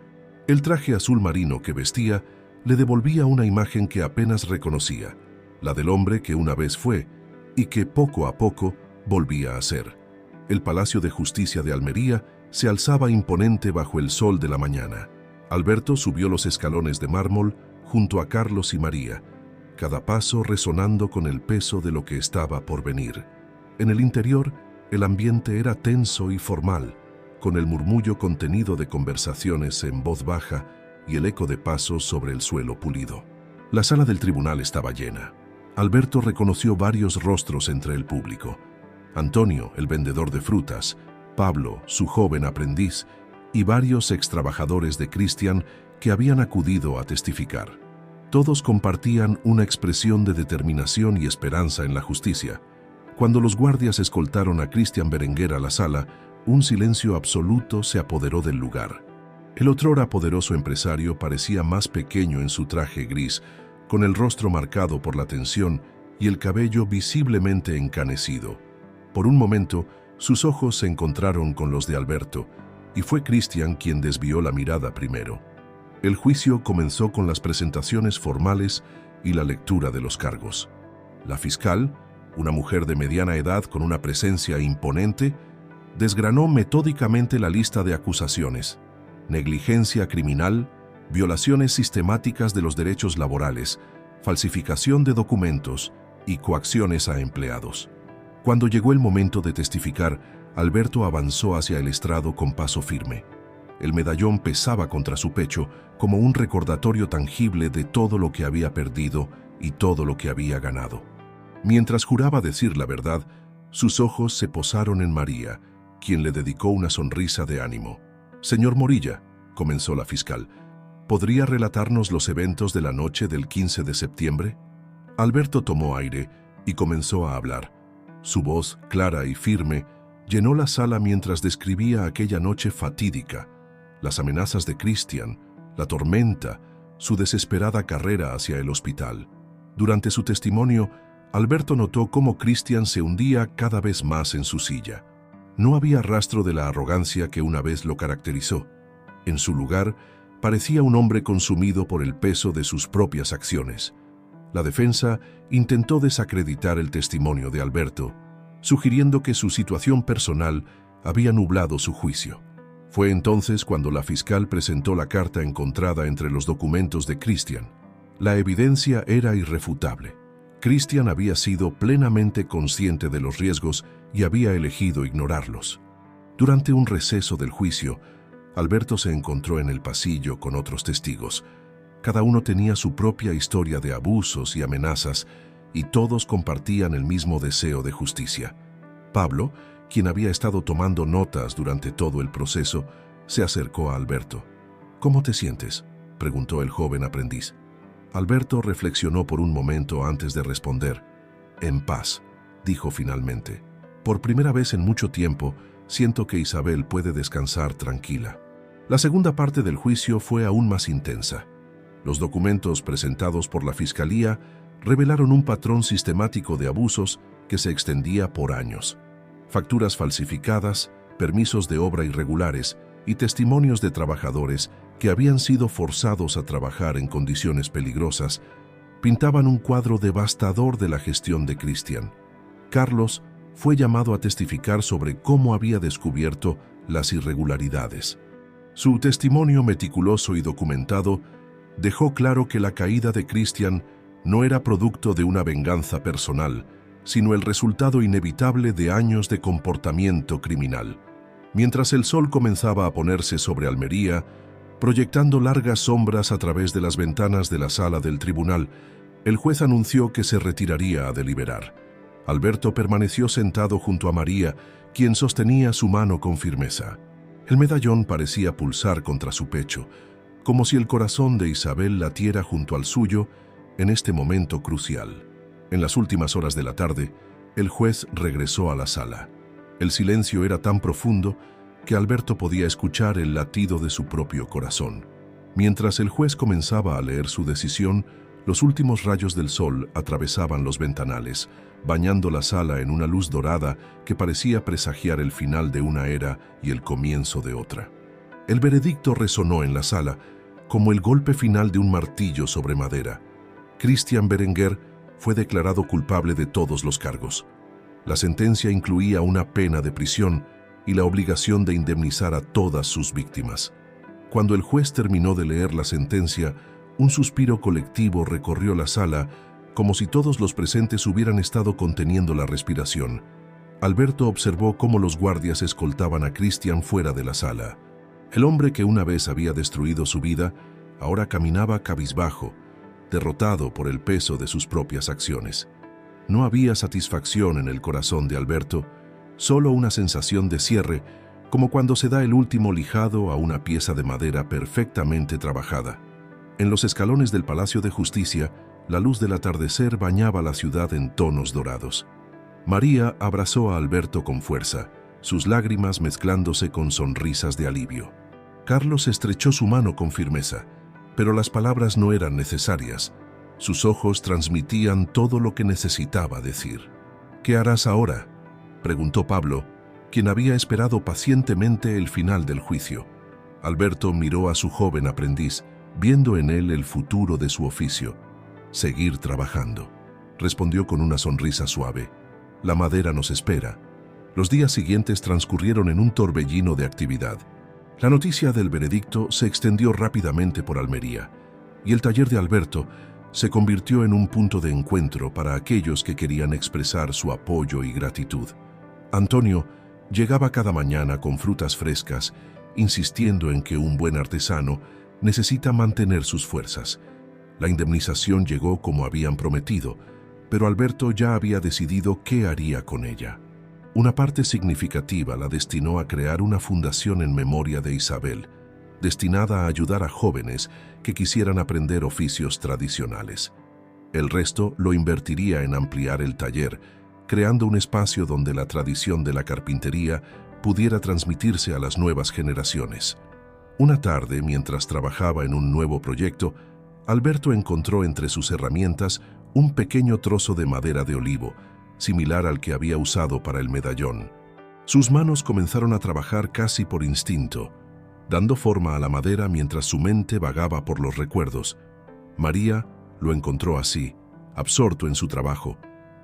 El traje azul marino que vestía le devolvía una imagen que apenas reconocía, la del hombre que una vez fue y que poco a poco volvía a ser. El Palacio de Justicia de Almería se alzaba imponente bajo el sol de la mañana. Alberto subió los escalones de mármol junto a Carlos y María, cada paso resonando con el peso de lo que estaba por venir. En el interior, el ambiente era tenso y formal, con el murmullo contenido de conversaciones en voz baja y el eco de pasos sobre el suelo pulido. La sala del tribunal estaba llena. Alberto reconoció varios rostros entre el público. Antonio, el vendedor de frutas, Pablo, su joven aprendiz, y varios extrabajadores de Cristian que habían acudido a testificar. Todos compartían una expresión de determinación y esperanza en la justicia. Cuando los guardias escoltaron a Cristian Berenguer a la sala, un silencio absoluto se apoderó del lugar. El otrora poderoso empresario parecía más pequeño en su traje gris, con el rostro marcado por la tensión y el cabello visiblemente encanecido. Por un momento, sus ojos se encontraron con los de Alberto, y fue Cristian quien desvió la mirada primero. El juicio comenzó con las presentaciones formales y la lectura de los cargos. La fiscal, una mujer de mediana edad con una presencia imponente, desgranó metódicamente la lista de acusaciones: negligencia criminal, violaciones sistemáticas de los derechos laborales, falsificación de documentos y coacciones a empleados. Cuando llegó el momento de testificar, Alberto avanzó hacia el estrado con paso firme. El medallón pesaba contra su pecho como un recordatorio tangible de todo lo que había perdido y todo lo que había ganado. Mientras juraba decir la verdad, sus ojos se posaron en María, quien le dedicó una sonrisa de ánimo. «Señor Morilla», comenzó la fiscal, «¿podría relatarnos los eventos de la noche del 15 de septiembre?» Alberto tomó aire y comenzó a hablar. Su voz, clara y firme, llenó la sala mientras describía aquella noche fatídica, las amenazas de Cristian, la tormenta, su desesperada carrera hacia el hospital. Durante su testimonio, Alberto notó cómo Cristian se hundía cada vez más en su silla. No había rastro de la arrogancia que una vez lo caracterizó. En su lugar, parecía un hombre consumido por el peso de sus propias acciones. La defensa intentó desacreditar el testimonio de Alberto, sugiriendo que su situación personal había nublado su juicio. Fue entonces cuando la fiscal presentó la carta encontrada entre los documentos de Cristian. La evidencia era irrefutable. Cristian había sido plenamente consciente de los riesgos y había elegido ignorarlos. Durante un receso del juicio, Alberto se encontró en el pasillo con otros testigos. Cada uno tenía su propia historia de abusos y amenazas, y todos compartían el mismo deseo de justicia. Pablo, quien había estado tomando notas durante todo el proceso, se acercó a Alberto. «¿Cómo te sientes?», preguntó el joven aprendiz. Alberto reflexionó por un momento antes de responder. «En paz», dijo finalmente. «Por primera vez en mucho tiempo, siento que Isabel puede descansar tranquila». La segunda parte del juicio fue aún más intensa. Los documentos presentados por la Fiscalía revelaron un patrón sistemático de abusos que se extendía por años. Facturas falsificadas, permisos de obra irregulares y testimonios de trabajadores que habían sido forzados a trabajar en condiciones peligrosas pintaban un cuadro devastador de la gestión de Cristian. Carlos fue llamado a testificar sobre cómo había descubierto las irregularidades. Su testimonio meticuloso y documentado dejó claro que la caída de Cristian no era producto de una venganza personal, sino el resultado inevitable de años de comportamiento criminal. Mientras el sol comenzaba a ponerse sobre Almería, proyectando largas sombras a través de las ventanas de la sala del tribunal, el juez anunció que se retiraría a deliberar. Alberto permaneció sentado junto a María, quien sostenía su mano con firmeza. El medallón parecía pulsar contra su pecho, como si el corazón de Isabel latiera junto al suyo en este momento crucial. En las últimas horas de la tarde, el juez regresó a la sala. El silencio era tan profundo que Alberto podía escuchar el latido de su propio corazón. Mientras el juez comenzaba a leer su decisión, los últimos rayos del sol atravesaban los ventanales, bañando la sala en una luz dorada que parecía presagiar el final de una era y el comienzo de otra. El veredicto resonó en la sala como el golpe final de un martillo sobre madera. Cristian Berenguer fue declarado culpable de todos los cargos. La sentencia incluía una pena de prisión y la obligación de indemnizar a todas sus víctimas. Cuando el juez terminó de leer la sentencia, un suspiro colectivo recorrió la sala, como si todos los presentes hubieran estado conteniendo la respiración. Alberto observó cómo los guardias escoltaban a Cristian fuera de la sala. El hombre que una vez había destruido su vida, ahora caminaba cabizbajo, derrotado por el peso de sus propias acciones. No había satisfacción en el corazón de Alberto, solo una sensación de cierre, como cuando se da el último lijado a una pieza de madera perfectamente trabajada. En los escalones del Palacio de Justicia, la luz del atardecer bañaba la ciudad en tonos dorados. María abrazó a Alberto con fuerza, sus lágrimas mezclándose con sonrisas de alivio. Carlos estrechó su mano con firmeza, pero las palabras no eran necesarias. Sus ojos transmitían todo lo que necesitaba decir. «¿Qué harás ahora?», preguntó Pablo, quien había esperado pacientemente el final del juicio. Alberto miró a su joven aprendiz, viendo en él el futuro de su oficio. «Seguir trabajando», respondió con una sonrisa suave. «La madera nos espera». Los días siguientes transcurrieron en un torbellino de actividad. La noticia del veredicto se extendió rápidamente por Almería, y el taller de Alberto se convirtió en un punto de encuentro para aquellos que querían expresar su apoyo y gratitud. Antonio llegaba cada mañana con frutas frescas, insistiendo en que un buen artesano necesita mantener sus fuerzas. La indemnización llegó como habían prometido, pero Alberto ya había decidido qué haría con ella. Una parte significativa la destinó a crear una fundación en memoria de Isabel, destinada a ayudar a jóvenes que quisieran aprender oficios tradicionales. El resto lo invertiría en ampliar el taller, creando un espacio donde la tradición de la carpintería pudiera transmitirse a las nuevas generaciones. Una tarde, mientras trabajaba en un nuevo proyecto, Alberto encontró entre sus herramientas un pequeño trozo de madera de olivo, similar al que había usado para el medallón. Sus manos comenzaron a trabajar casi por instinto, dando forma a la madera mientras su mente vagaba por los recuerdos. María lo encontró así, absorto en su trabajo.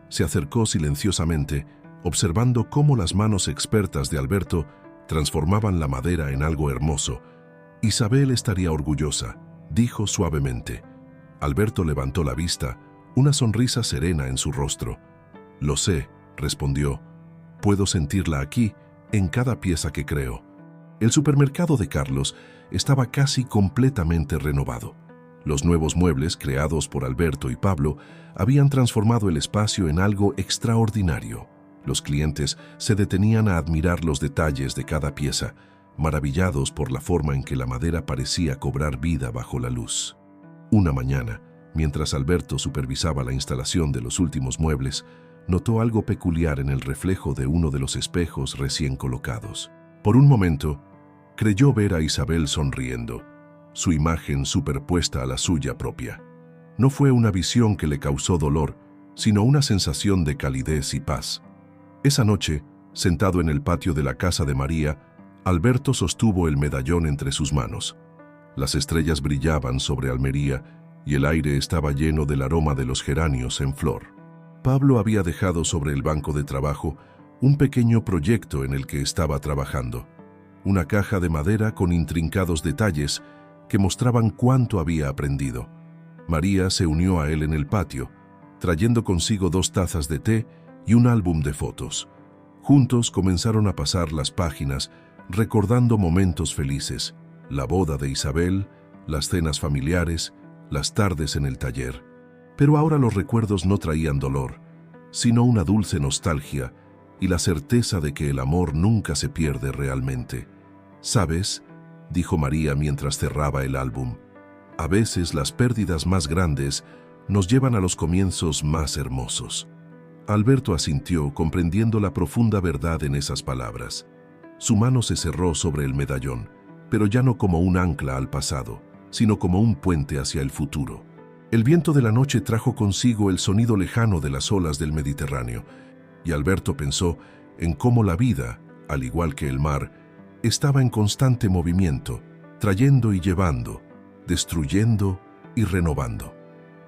Se acercó silenciosamente, observando cómo las manos expertas de Alberto transformaban la madera en algo hermoso. «Isabel estaría orgullosa», dijo suavemente. Alberto levantó la vista, una sonrisa serena en su rostro. «Lo sé», respondió. «Puedo sentirla aquí, en cada pieza que creo». El supermercado de Carlos estaba casi completamente renovado. Los nuevos muebles creados por Alberto y Pablo habían transformado el espacio en algo extraordinario. Los clientes se detenían a admirar los detalles de cada pieza, maravillados por la forma en que la madera parecía cobrar vida bajo la luz. Una mañana, mientras Alberto supervisaba la instalación de los últimos muebles, notó algo peculiar en el reflejo de uno de los espejos recién colocados. Por un momento, creyó ver a Isabel sonriendo, su imagen superpuesta a la suya propia. No fue una visión que le causó dolor, sino una sensación de calidez y paz. Esa noche, sentado en el patio de la casa de María, Alberto sostuvo el medallón entre sus manos. Las estrellas brillaban sobre Almería y el aire estaba lleno del aroma de los geranios en flor. Pablo había dejado sobre el banco de trabajo un pequeño proyecto en el que estaba trabajando. Una caja de madera con intrincados detalles que mostraban cuánto había aprendido. María se unió a él en el patio, trayendo consigo 2 tazas de té y un álbum de fotos. Juntos comenzaron a pasar las páginas, recordando momentos felices, la boda de Isabel, las cenas familiares, las tardes en el taller. Pero ahora los recuerdos no traían dolor, sino una dulce nostalgia y la certeza de que el amor nunca se pierde realmente. ¿Sabes?, dijo María mientras cerraba el álbum. A veces las pérdidas más grandes nos llevan a los comienzos más hermosos. Alberto asintió, comprendiendo la profunda verdad en esas palabras. Su mano se cerró sobre el medallón, pero ya no como un ancla al pasado, sino como un puente hacia el futuro. El viento de la noche trajo consigo el sonido lejano de las olas del Mediterráneo, y Alberto pensó en cómo la vida, al igual que el mar, estaba en constante movimiento, trayendo y llevando, destruyendo y renovando.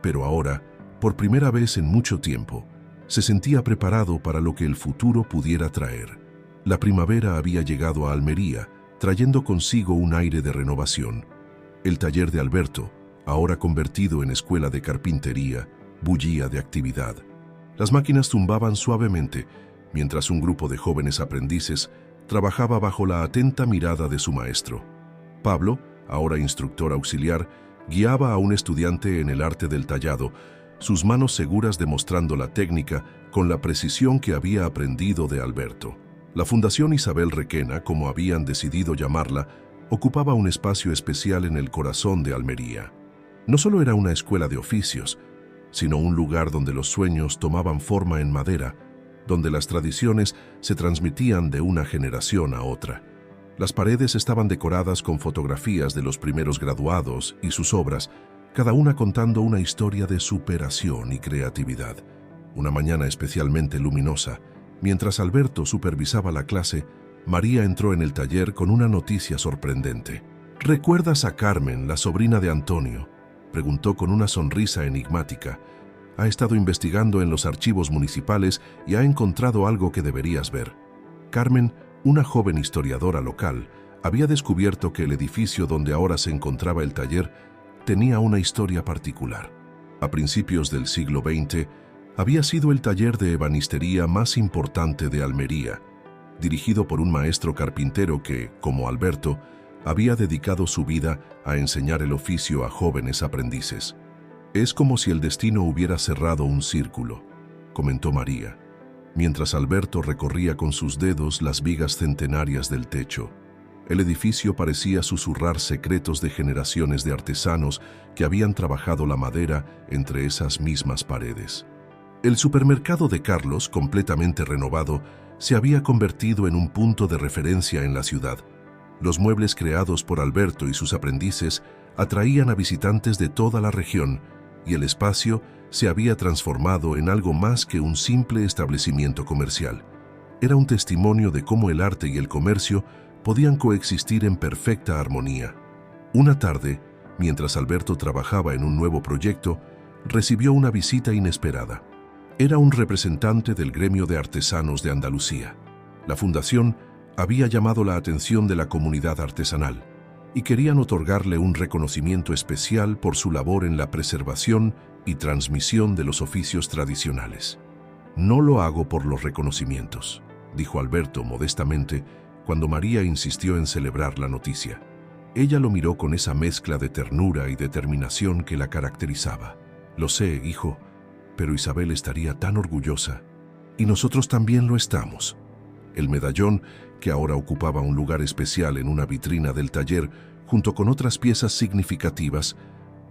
Pero ahora, por primera vez en mucho tiempo, se sentía preparado para lo que el futuro pudiera traer. La primavera había llegado a Almería, trayendo consigo un aire de renovación. El taller de Alberto, ahora convertido en escuela de carpintería, bullía de actividad. Las máquinas zumbaban suavemente, mientras un grupo de jóvenes aprendices trabajaba bajo la atenta mirada de su maestro. Pablo, ahora instructor auxiliar, guiaba a un estudiante en el arte del tallado, sus manos seguras demostrando la técnica con la precisión que había aprendido de Alberto. La Fundación Isabel Requena, como habían decidido llamarla, ocupaba un espacio especial en el corazón de Almería. No solo era una escuela de oficios, sino un lugar donde los sueños tomaban forma en madera, donde las tradiciones se transmitían de una generación a otra. Las paredes estaban decoradas con fotografías de los primeros graduados y sus obras, cada una contando una historia de superación y creatividad. Una mañana especialmente luminosa, mientras Alberto supervisaba la clase, María entró en el taller con una noticia sorprendente. ¿Recuerdas a Carmen, la sobrina de Antonio?, preguntó con una sonrisa enigmática. Ha estado investigando en los archivos municipales y ha encontrado algo que deberías ver. Carmen, una joven historiadora local, había descubierto que el edificio donde ahora se encontraba el taller tenía una historia particular. A principios del siglo XX, había sido el taller de ebanistería más importante de Almería, dirigido por un maestro carpintero que, como Alberto, había dedicado su vida a enseñar el oficio a jóvenes aprendices. Es como si el destino hubiera cerrado un círculo, comentó María, mientras Alberto recorría con sus dedos las vigas centenarias del techo. El edificio parecía susurrar secretos de generaciones de artesanos que habían trabajado la madera entre esas mismas paredes. El supermercado de Carlos, completamente renovado, se había convertido en un punto de referencia en la ciudad. Los muebles creados por Alberto y sus aprendices atraían a visitantes de toda la región, y el espacio se había transformado en algo más que un simple establecimiento comercial. Era un testimonio de cómo el arte y el comercio podían coexistir en perfecta armonía. Una tarde, mientras Alberto trabajaba en un nuevo proyecto, recibió una visita inesperada. Era un representante del gremio de artesanos de Andalucía. La fundación había llamado la atención de la comunidad artesanal y querían otorgarle un reconocimiento especial por su labor en la preservación y transmisión de los oficios tradicionales. No lo hago por los reconocimientos, dijo Alberto modestamente cuando María insistió en celebrar la noticia. Ella lo miró con esa mezcla de ternura y determinación que la caracterizaba. «Lo sé, hijo, pero Isabel estaría tan orgullosa. Y nosotros también lo estamos». El medallón, que ahora ocupaba un lugar especial en una vitrina del taller, junto con otras piezas significativas,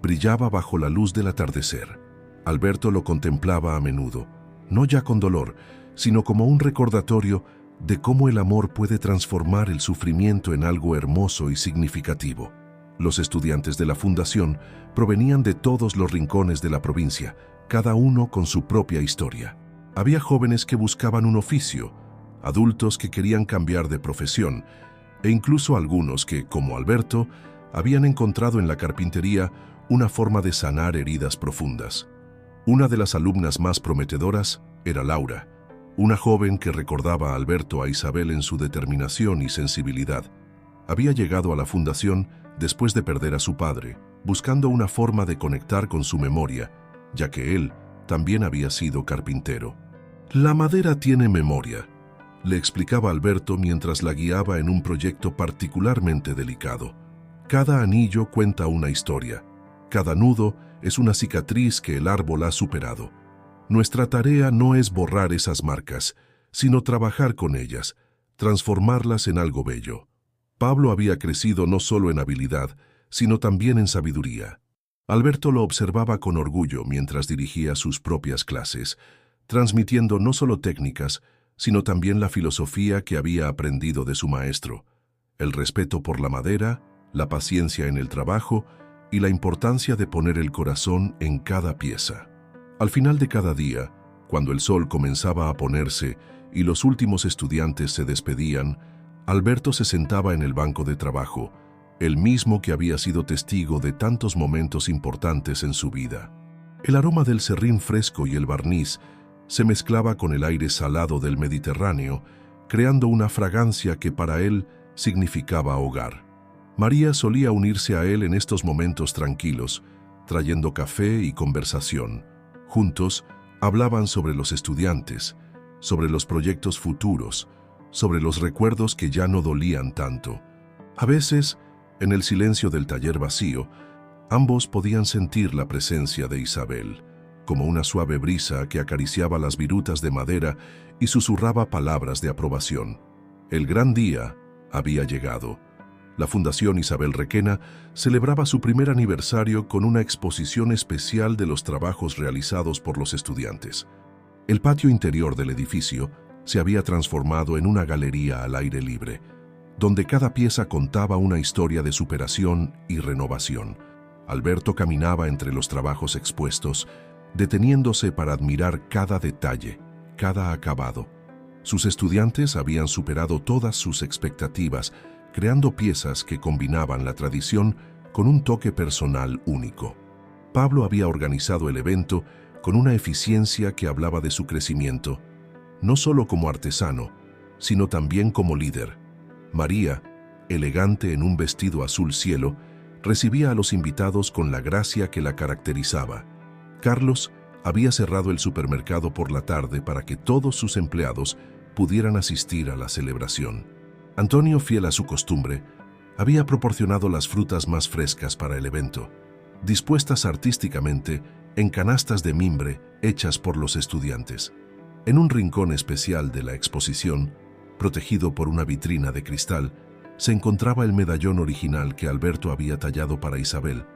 brillaba bajo la luz del atardecer. Alberto lo contemplaba a menudo, no ya con dolor, sino como un recordatorio de cómo el amor puede transformar el sufrimiento en algo hermoso y significativo. Los estudiantes de la fundación provenían de todos los rincones de la provincia, cada uno con su propia historia. Había jóvenes que buscaban un oficio, adultos que querían cambiar de profesión, e incluso algunos que, como Alberto, habían encontrado en la carpintería una forma de sanar heridas profundas. Una de las alumnas más prometedoras era Laura, una joven que recordaba a Alberto a Isabel en su determinación y sensibilidad. Había llegado a la fundación después de perder a su padre, buscando una forma de conectar con su memoria, ya que él también había sido carpintero. «La madera tiene memoria», le explicaba Alberto mientras la guiaba en un proyecto particularmente delicado. «Cada anillo cuenta una historia. Cada nudo es una cicatriz que el árbol ha superado. Nuestra tarea no es borrar esas marcas, sino trabajar con ellas, transformarlas en algo bello». Pablo había crecido no solo en habilidad, sino también en sabiduría. Alberto lo observaba con orgullo mientras dirigía sus propias clases, transmitiendo no solo técnicas, sino también la filosofía que había aprendido de su maestro: el respeto por la madera, la paciencia en el trabajo y la importancia de poner el corazón en cada pieza. Al final de cada día, cuando el sol comenzaba a ponerse y los últimos estudiantes se despedían, Alberto se sentaba en el banco de trabajo, el mismo que había sido testigo de tantos momentos importantes en su vida. El aroma del serrín fresco y el barniz se mezclaba con el aire salado del Mediterráneo, creando una fragancia que para él significaba hogar. María solía unirse a él en estos momentos tranquilos, trayendo café y conversación. Juntos hablaban sobre los estudiantes, sobre los proyectos futuros, sobre los recuerdos que ya no dolían tanto. A veces, en el silencio del taller vacío, ambos podían sentir la presencia de Isabel, como una suave brisa que acariciaba las virutas de madera y susurraba palabras de aprobación. El gran día había llegado. La Fundación Isabel Requena celebraba su primer aniversario con una exposición especial de los trabajos realizados por los estudiantes. El patio interior del edificio se había transformado en una galería al aire libre, donde cada pieza contaba una historia de superación y renovación. Alberto caminaba entre los trabajos expuestos, deteniéndose para admirar cada detalle, cada acabado. Sus estudiantes habían superado todas sus expectativas, creando piezas que combinaban la tradición con un toque personal único. Pablo había organizado el evento con una eficiencia que hablaba de su crecimiento, no solo como artesano, sino también como líder. María, elegante en un vestido azul cielo, recibía a los invitados con la gracia que la caracterizaba. Carlos había cerrado el supermercado por la tarde para que todos sus empleados pudieran asistir a la celebración. Antonio, fiel a su costumbre, había proporcionado las frutas más frescas para el evento, dispuestas artísticamente en canastas de mimbre hechas por los estudiantes. En un rincón especial de la exposición, protegido por una vitrina de cristal, se encontraba el medallón original que Alberto había tallado para Isabel,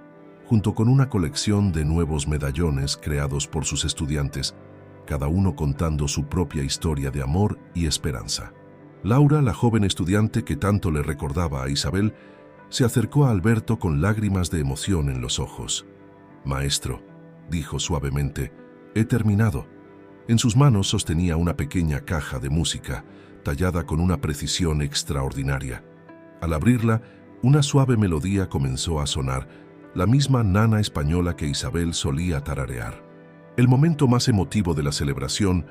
junto con una colección de nuevos medallones creados por sus estudiantes, cada uno contando su propia historia de amor y esperanza. Laura, la joven estudiante que tanto le recordaba a Isabel, se acercó a Alberto con lágrimas de emoción en los ojos. «Maestro», dijo suavemente, «he terminado». En sus manos sostenía una pequeña caja de música, tallada con una precisión extraordinaria. Al abrirla, una suave melodía comenzó a sonar, la misma nana española que Isabel solía tararear. El momento más emotivo de la celebración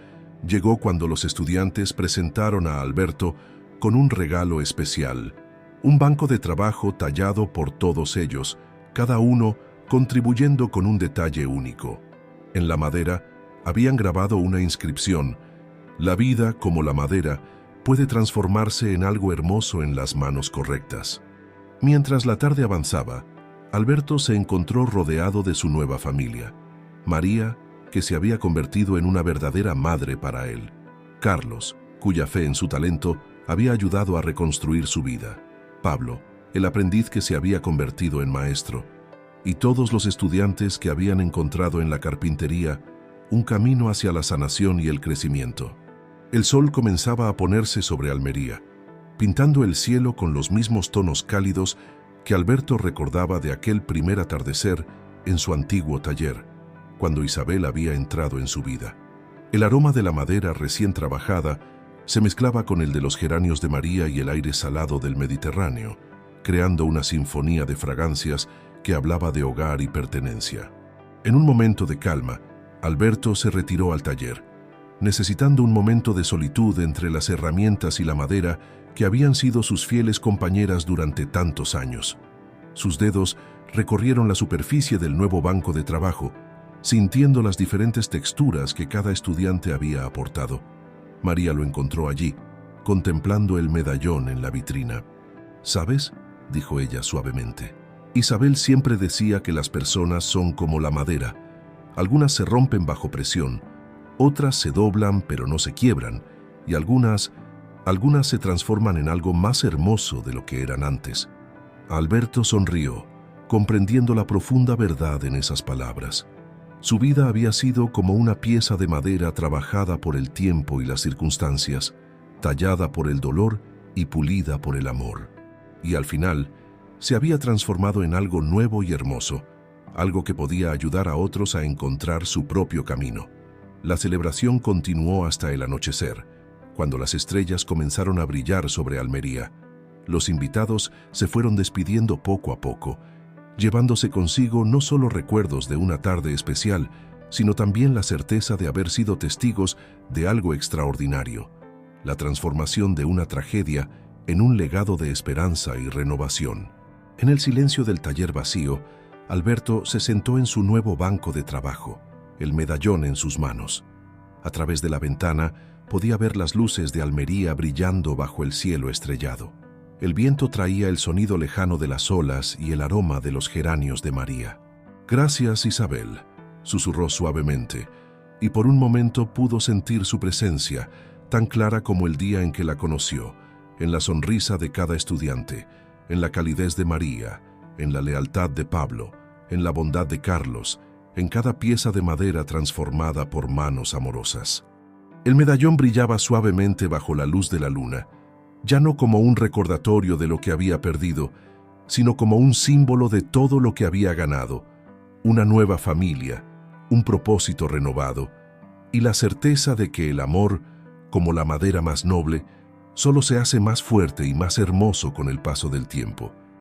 llegó cuando los estudiantes presentaron a Alberto con un regalo especial, un banco de trabajo tallado por todos ellos, cada uno contribuyendo con un detalle único. En la madera habían grabado una inscripción: «La vida como la madera puede transformarse en algo hermoso en las manos correctas. Mientras la tarde avanzaba, Alberto se encontró rodeado de su nueva familia. María, que se había convertido en una verdadera madre para él. Carlos, cuya fe en su talento había ayudado a reconstruir su vida. Pablo, el aprendiz que se había convertido en maestro. Y todos los estudiantes que habían encontrado en la carpintería un camino hacia la sanación y el crecimiento. El sol comenzaba a ponerse sobre Almería, pintando el cielo con los mismos tonos cálidos que Alberto recordaba de aquel primer atardecer en su antiguo taller, cuando Isabel había entrado en su vida. El aroma de la madera recién trabajada se mezclaba con el de los geranios de María y el aire salado del Mediterráneo, creando una sinfonía de fragancias que hablaba de hogar y pertenencia. En un momento de calma, Alberto se retiró al taller, necesitando un momento de solitud entre las herramientas y la madera que habían sido sus fieles compañeras durante tantos años. Sus dedos recorrieron la superficie del nuevo banco de trabajo, sintiendo las diferentes texturas que cada estudiante había aportado. María lo encontró allí, contemplando el medallón en la vitrina. «¿Sabes?», dijo ella suavemente. «Isabel siempre decía que las personas son como la madera. Algunas se rompen bajo presión, otras se doblan pero no se quiebran, y algunas se transforman en algo más hermoso de lo que eran antes». Alberto sonrió, comprendiendo la profunda verdad en esas palabras. Su vida había sido como una pieza de madera trabajada por el tiempo y las circunstancias, tallada por el dolor y pulida por el amor. Y al final, se había transformado en algo nuevo y hermoso, algo que podía ayudar a otros a encontrar su propio camino. La celebración continuó hasta el anochecer, cuando las estrellas comenzaron a brillar sobre Almería. Los invitados se fueron despidiendo poco a poco, llevándose consigo no solo recuerdos de una tarde especial, sino también la certeza de haber sido testigos de algo extraordinario, la transformación de una tragedia en un legado de esperanza y renovación. En el silencio del taller vacío, Alberto se sentó en su nuevo banco de trabajo, el medallón en sus manos. A través de la ventana podía ver las luces de Almería brillando bajo el cielo estrellado. El viento traía el sonido lejano de las olas y el aroma de los geranios de María. «Gracias, Isabel», susurró suavemente, y por un momento pudo sentir su presencia, tan clara como el día en que la conoció, en la sonrisa de cada estudiante, en la calidez de María, en la lealtad de Pablo, en la bondad de Carlos, en cada pieza de madera transformada por manos amorosas. El medallón brillaba suavemente bajo la luz de la luna, ya no como un recordatorio de lo que había perdido, sino como un símbolo de todo lo que había ganado, una nueva familia, un propósito renovado, y la certeza de que el amor, como la madera más noble, solo se hace más fuerte y más hermoso con el paso del tiempo.